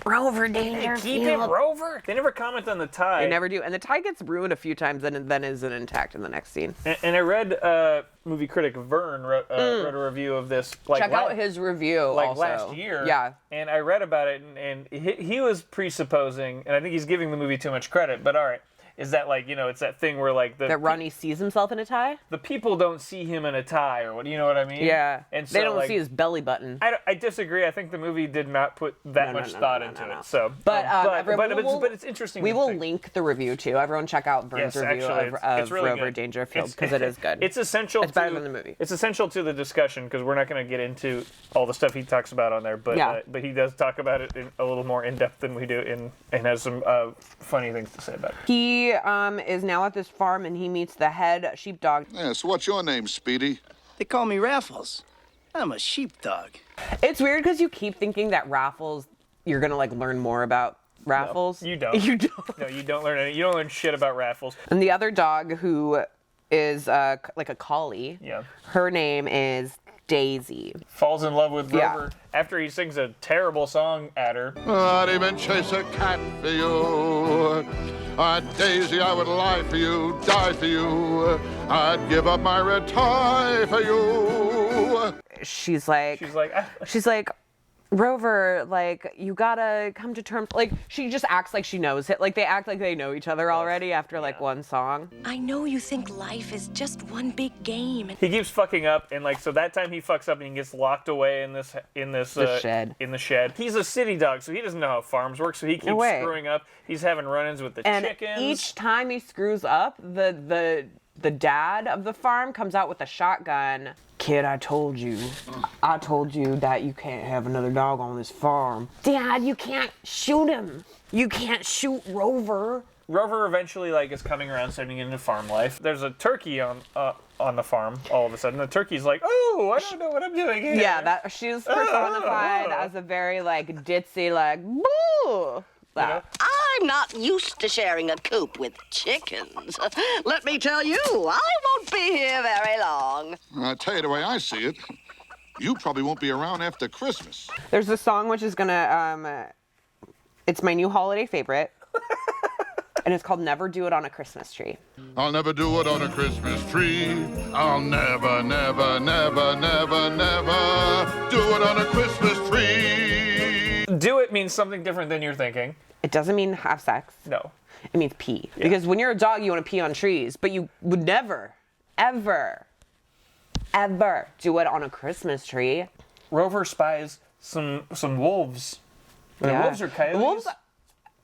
Speaker 4: Rover Dangerfield?
Speaker 1: Keep him, Rover? They never comment on the tie.
Speaker 2: They never do. And the tie gets ruined a few times and then isn't intact in the next scene.
Speaker 1: And I read movie critic Vern wrote a review of this.
Speaker 2: Check out his review also.
Speaker 1: Last year.
Speaker 2: Yeah.
Speaker 1: And I read about it, and he was presupposing, and I think he's giving the movie too much credit, but all right. Is that like, it's that thing where like
Speaker 2: that Ronnie sees himself in a tie?
Speaker 1: The people don't see him in a tie, or what? You know what I mean?
Speaker 2: Yeah.
Speaker 1: And so,
Speaker 2: they don't
Speaker 1: like,
Speaker 2: see his belly button.
Speaker 1: I disagree. I think the movie did not put that much thought into it. So,
Speaker 2: but
Speaker 1: it's interesting.
Speaker 2: We will link the review too. Everyone check out Vern's review of
Speaker 1: really
Speaker 2: Rover Dangerfield because it is good.
Speaker 1: It's essential.
Speaker 2: It's better than the movie.
Speaker 1: It's essential to the discussion because we're not going to get into all the stuff he talks about on there. But but he does talk about it a little more in depth than we do, and has some funny things to say about it.
Speaker 2: He is now at this farm and he meets the head sheepdog.
Speaker 21: Yeah, so what's your name, Speedy?
Speaker 23: They call me Raffles. I'm a sheepdog.
Speaker 2: It's weird because you keep thinking that Raffles, you're gonna like learn more about Raffles.
Speaker 1: No, you don't. You don't. No, you don't learn any. You don't learn shit about Raffles.
Speaker 2: And the other dog who is like a collie.
Speaker 1: Yeah.
Speaker 2: Her name is Daisy.
Speaker 1: Falls in love with Rover after he sings a terrible song at her.
Speaker 21: I'd even chase a cat for you. Daisy, I would lie for you, die for you. I'd give up my red tie for you.
Speaker 2: She's like, Rover, like, you gotta come to terms. Like, she just acts like she knows it. Like, they act like they know each other already after, like, one song.
Speaker 24: I know you think life is just one big game.
Speaker 1: He keeps fucking up, and, like, so that time he fucks up and he gets locked away in this
Speaker 2: shed.
Speaker 1: In the shed. He's a city dog, so he doesn't know how farms work, so he keeps screwing up. He's having run-ins with the chickens.
Speaker 2: And each time he screws up, the dad of the farm comes out with a shotgun. Kid, I told you that you can't have another dog on this farm.
Speaker 4: Dad, you can't shoot him. You can't shoot Rover.
Speaker 1: Rover eventually is coming around, starting to get into farm life. There's a turkey on the farm all of a sudden. The turkey's like, oh, I don't know what I'm doing here.
Speaker 2: Yeah, she's personified as a very ditzy boo.
Speaker 25: I'm not used to sharing a coop with chickens. Let me tell you, I won't be here very long.
Speaker 21: I tell you the way I see it, you probably won't be around after Christmas.
Speaker 2: There's a song which is gonna, it's my new holiday favorite. And it's called Never Do It on a Christmas Tree.
Speaker 21: I'll never do it on a Christmas tree. I'll never, never, never, never, never do it on a Christmas tree.
Speaker 1: Do it means something different than you're thinking.
Speaker 2: It doesn't mean have sex.
Speaker 1: No.
Speaker 2: It means pee. Yeah. Because when you're a dog, you want to pee on trees, but you would never, ever do it on a Christmas tree.
Speaker 1: Rover spies some wolves. The wolves are coyotes?
Speaker 2: The wolves,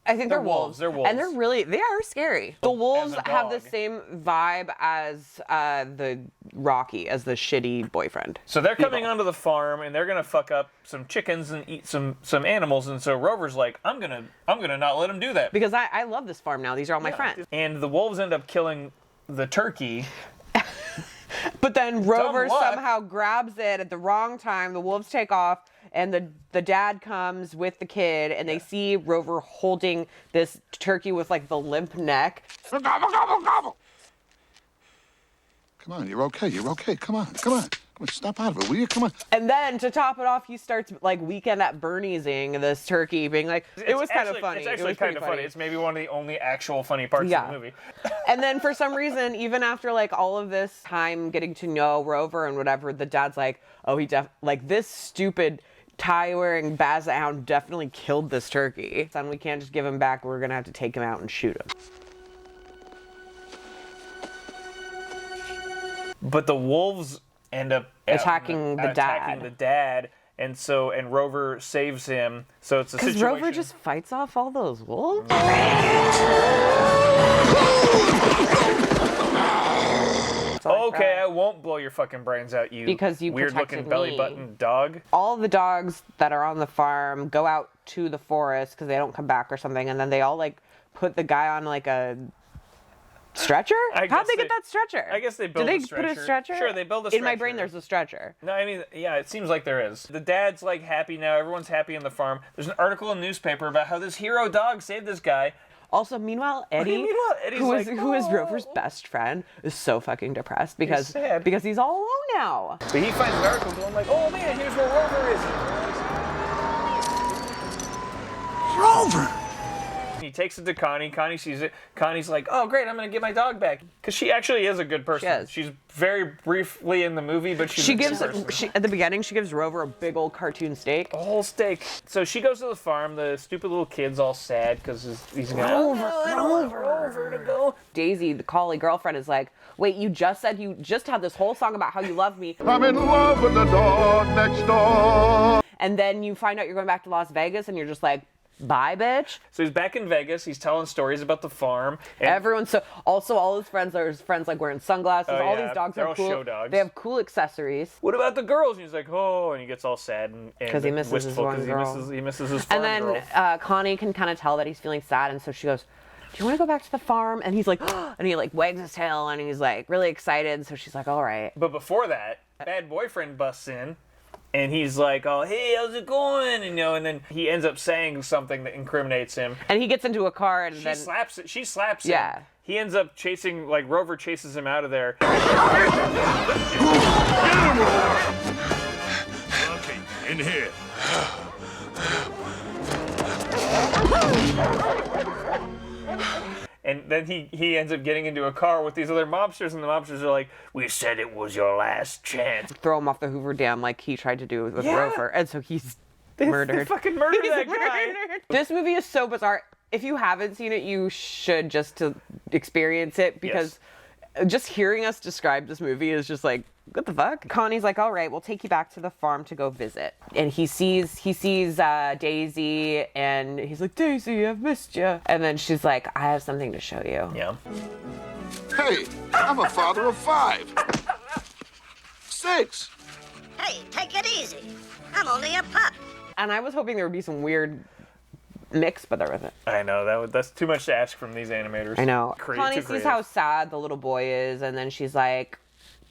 Speaker 2: I think they're wolves.
Speaker 1: They're wolves.
Speaker 2: And they are scary. The wolves have the same vibe as the Rocky, as the shitty boyfriend.
Speaker 1: So they're coming onto the farm and they're gonna fuck up some chickens and eat some animals. And so Rover's like, I'm gonna not let him do that.
Speaker 2: Because I love this farm now. These are all my friends.
Speaker 1: And the wolves end up killing the turkey.
Speaker 2: But then Rover somehow grabs it at the wrong time. The wolves take off, and the dad comes with the kid, and they see Rover holding this turkey with the limp neck.
Speaker 21: Gobble, gobble, gobble. Come on, you're okay. Come on. Snap out of it, will you? Come on.
Speaker 2: And then to top it off, he starts Weekend at Bernie's-ing this turkey, being like, it was kind of funny.
Speaker 1: It's actually kind of funny. It's maybe one of the only actual funny parts of the movie.
Speaker 2: And then for some reason, even after all of this time getting to know Rover and whatever, the dad's like, oh, this stupid tie-wearing basset hound definitely killed this turkey. Son, we can't just give him back. We're gonna have to take him out and shoot him.
Speaker 1: But the wolves end up
Speaker 2: attacking the
Speaker 1: dad, and Rover saves him. So it's a situation.
Speaker 2: Because Rover just fights off all those wolves.
Speaker 1: Okay, I won't blow your fucking brains out,
Speaker 2: because you
Speaker 1: weird-looking belly button dog.
Speaker 2: All the dogs that are on the farm go out to the forest because they don't come back or something, and then they all put the guy on Stretcher?
Speaker 1: I
Speaker 2: How'd
Speaker 1: guess
Speaker 2: they get that stretcher?
Speaker 1: I guess they built
Speaker 2: Did
Speaker 1: a
Speaker 2: they put a
Speaker 1: stretcher.
Speaker 2: stretcher?
Speaker 1: Sure, they build a stretcher.
Speaker 2: In my brain, there's a stretcher.
Speaker 1: No, I mean, yeah, it seems like there is. The dad's like happy now. Everyone's happy in the farm. There's an article in the newspaper about how this hero dog saved this guy.
Speaker 2: Also, meanwhile, Eddie,
Speaker 1: Eddie's
Speaker 2: who is
Speaker 1: like,
Speaker 2: Rover's best friend, is so fucking depressed because he's all alone now.
Speaker 1: But he finds an article going like, oh man, here's where Rover is.
Speaker 22: Rover!
Speaker 1: He takes it to Connie. Connie sees it. Connie's like, oh great, I'm gonna get my dog back. Because she actually is a good person. She's very briefly in the movie, but she's a good person.
Speaker 2: At the beginning, she gives Rover a big old cartoon steak.
Speaker 1: A whole steak. So she goes to the farm. The stupid little kid's all sad because he's going,
Speaker 2: Rover to go. Daisy, the collie girlfriend, is like, wait, you just said you just had this whole song about how you love me.
Speaker 21: I'm in love with the dog next door.
Speaker 2: And then you find out you're going back to Las Vegas and you're just like, bye, bitch.
Speaker 1: So he's back in Vegas. He's telling stories about the farm.
Speaker 2: And also all his friends are like wearing sunglasses. All these dogs are cool.
Speaker 1: Show dogs.
Speaker 2: They have cool accessories.
Speaker 1: What about the girls? And he's like, oh, and he gets all sad and
Speaker 2: because he misses his one girl.
Speaker 1: He misses his farm
Speaker 2: And then Connie can kind of tell that he's feeling sad, and so she goes, do you want to go back to the farm? And he's like, oh, and he like wags his tail, and he's like really excited. So she's like, all right.
Speaker 1: But before that, bad boyfriend busts in. And he's like, oh, hey, how's it going? And, and then he ends up saying something that incriminates him.
Speaker 2: And he gets into a car and then...
Speaker 1: She slaps him.
Speaker 2: Yeah.
Speaker 1: He ends up chasing, like, Rover chases him out of there.
Speaker 22: Get him, Rover! Okay, in here.
Speaker 1: And then he ends up getting into a car with these other mobsters, and the mobsters are like, we said it was your last chance.
Speaker 2: Throw him off the Hoover Dam like he tried to do with Rover. And so he's murdered.
Speaker 1: They fucking murdered that guy.
Speaker 2: This movie is so bizarre. If you haven't seen it, you should just to experience it, because just hearing us describe this movie is just like, what the fuck? Connie's like, all right, we'll take you back to the farm to go visit. And he sees Daisy, and he's like, Daisy, I've missed you. And then she's like, I have something to show you.
Speaker 1: Yeah.
Speaker 21: Hey, I'm a father of 5. 6.
Speaker 25: Hey, take it easy. I'm only a pup.
Speaker 2: And I was hoping there would be some weird mix, but there wasn't.
Speaker 1: I know, that's too much to ask from these animators.
Speaker 2: I know. Connie sees how sad the little boy is, and then she's like,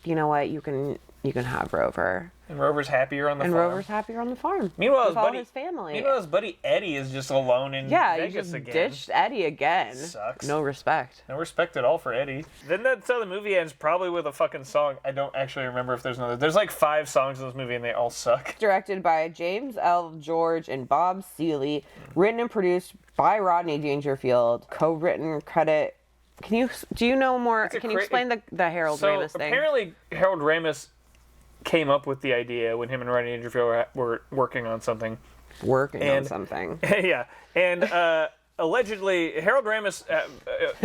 Speaker 2: you know what, you can have Rover.
Speaker 1: And Rover's happier on the farm.
Speaker 2: And Rover's happier on the farm.
Speaker 1: Meanwhile,
Speaker 2: with his family.
Speaker 1: Meanwhile, his buddy Eddie is just alone in Vegas
Speaker 2: he just
Speaker 1: again.
Speaker 2: Ditched Eddie again.
Speaker 1: Sucks.
Speaker 2: No respect.
Speaker 1: No respect at all for Eddie. Then that's how the movie ends, probably with a fucking song. I don't actually remember if there's another. There's like 5 songs in this movie, and they all suck.
Speaker 2: Directed by James L. George and Bob Seeley. Written and produced by Rodney Dangerfield. Co-written credit. Do you know more? Can you explain the Harold Ramis thing?
Speaker 1: Apparently, Harold Ramis came up with the idea when him and Rodney Dangerfield were working on something. Yeah. And allegedly, Harold Ramis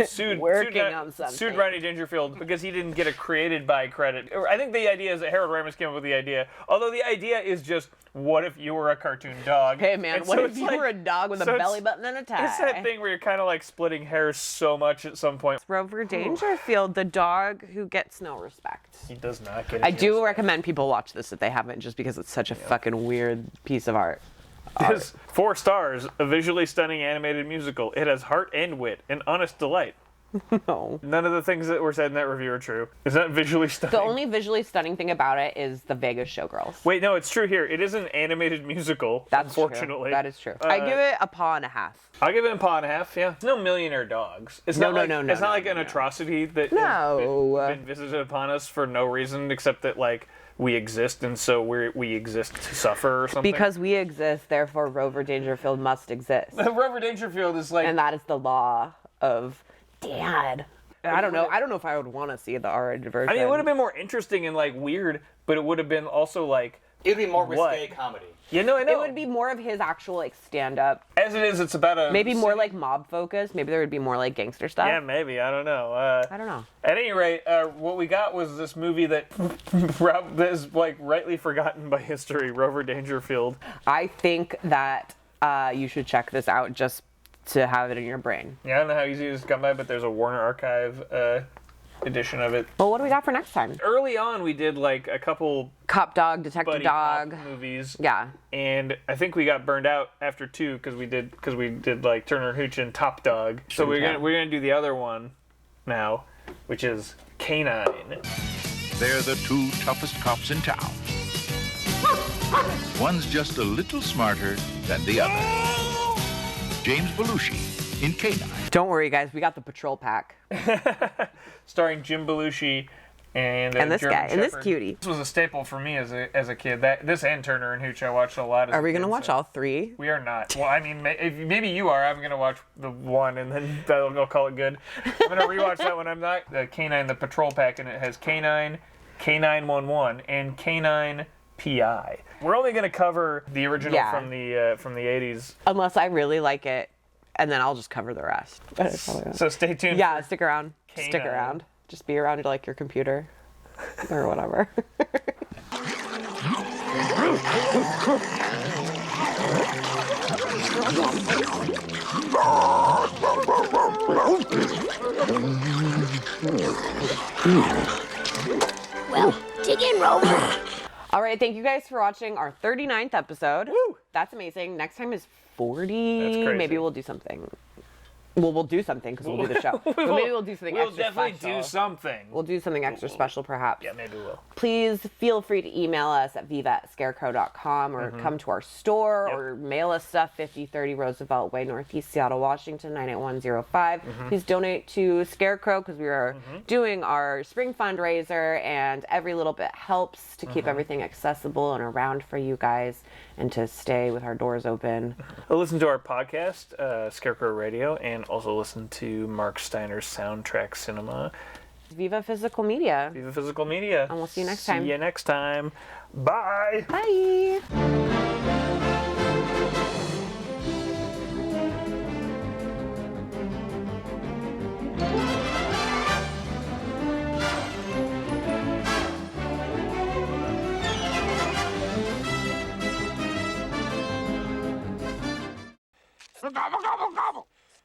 Speaker 1: sued Rodney Dangerfield because he didn't get a created by credit. I think the idea is that Harold Ramis came up with the idea, although the idea is just, what if you were a cartoon dog?
Speaker 2: Hey man, what if you were a dog with a belly button and a tie?
Speaker 1: It's that thing where you're kind of like splitting hairs so much at some point.
Speaker 2: Rover Dangerfield, the dog who gets no respect.
Speaker 1: He does not get it.
Speaker 2: I do recommend people watch this if they haven't, just because it's such a fucking weird piece of art.
Speaker 1: It is 4 stars, a visually stunning animated musical. It has heart and wit, an honest delight.
Speaker 2: No.
Speaker 1: None of the things that were said in that review are true. It's not visually stunning.
Speaker 2: The only visually stunning thing about it is the Vegas showgirls.
Speaker 1: Wait, no, it's true here. It is an animated musical, unfortunately.
Speaker 2: True. That is true. I give it a paw and a half.
Speaker 1: I'll give it a paw and a half, yeah. No millionaire dogs. It's not like an atrocity that has been visited upon us for no reason except that, like, we exist, and so we exist to suffer or something.
Speaker 2: Because we exist, therefore Rover Dangerfield must exist.
Speaker 1: Rover Dangerfield is like...
Speaker 2: And that is the law of Dad. I don't know if I would want to see the R-rated version.
Speaker 1: I mean, it would have been more interesting and, like, weird, but it would have been also, like...
Speaker 3: It would be more risque comedy.
Speaker 1: I know.
Speaker 2: It would be more of his actual, like, stand-up.
Speaker 1: As it is, it's about a...
Speaker 2: Maybe more, like, mob-focused. Maybe there would be more, like, gangster stuff.
Speaker 1: Yeah, maybe. I don't know.
Speaker 2: I don't know.
Speaker 1: At any rate, what we got was this movie that is, like, rightly forgotten by history, Rover Dangerfield.
Speaker 2: I think that you should check this out just to have it in your brain.
Speaker 1: Yeah, I don't know how easy it is to come by, but there's a Warner Archive edition of it.
Speaker 2: Well, what do we got for next time?
Speaker 1: Early on, we did like a couple
Speaker 2: Cop Dog, Detective Dog
Speaker 1: movies.
Speaker 2: Yeah.
Speaker 1: And I think we got burned out after 2 because we did like Turner and Hooch and Top Dog. So we're gonna do the other one. now, which is Canine.
Speaker 5: They're the two toughest cops in town. One's just a little smarter than the other. James Belushi in Canine.
Speaker 2: Don't worry, guys. We got the patrol pack.
Speaker 1: Starring Jim Belushi and
Speaker 2: this
Speaker 1: German
Speaker 2: guy, and this
Speaker 1: Shepherd.
Speaker 2: cutie.
Speaker 1: This was a staple for me as a kid. This and Turner and Hooch I watched a lot.
Speaker 2: Are we going to watch all three?
Speaker 1: We are not. Well, I mean, maybe you are. I'm going to watch the one, and then I'll call it good. I'm going to rewatch that one. I'm not. The Canine, the patrol pack, and it has Canine, K911, and Canine PI. We're only going to cover the original from the 80s.
Speaker 2: Unless I really like it, and then I'll just cover the rest.
Speaker 1: So stay tuned.
Speaker 2: Yeah, stick around.
Speaker 1: Canine.
Speaker 2: Stick around. Just be around like your computer or whatever.
Speaker 4: Well, dig in, Rover.
Speaker 2: All right, thank you guys for watching our 39th episode. Woo! That's amazing. Next time is 40.
Speaker 1: That's crazy.
Speaker 2: Maybe we'll do something. Well, we'll do something because we'll do the show. But maybe we'll do something extra special.
Speaker 1: We'll definitely do something.
Speaker 2: We'll do something extra special, perhaps.
Speaker 1: Yeah, maybe we'll.
Speaker 2: Please feel free to email us at viva@scarecrow.com or come to our store or mail us stuff, 5030 Roosevelt Way, Northeast Seattle, Washington, 98105. Please donate to Scarecrow because we are doing our spring fundraiser, and every little bit helps to keep everything accessible and around for you guys and to stay with our doors open.
Speaker 1: Listen to our podcast, Scarecrow Radio, and also listen to Mark Steiner's Soundtrack Cinema.
Speaker 2: Viva Physical Media.
Speaker 1: Viva Physical Media.
Speaker 2: And we'll see you next time.
Speaker 1: See you next time. Bye.
Speaker 2: Bye.
Speaker 21: Gobble, gobble, gobble.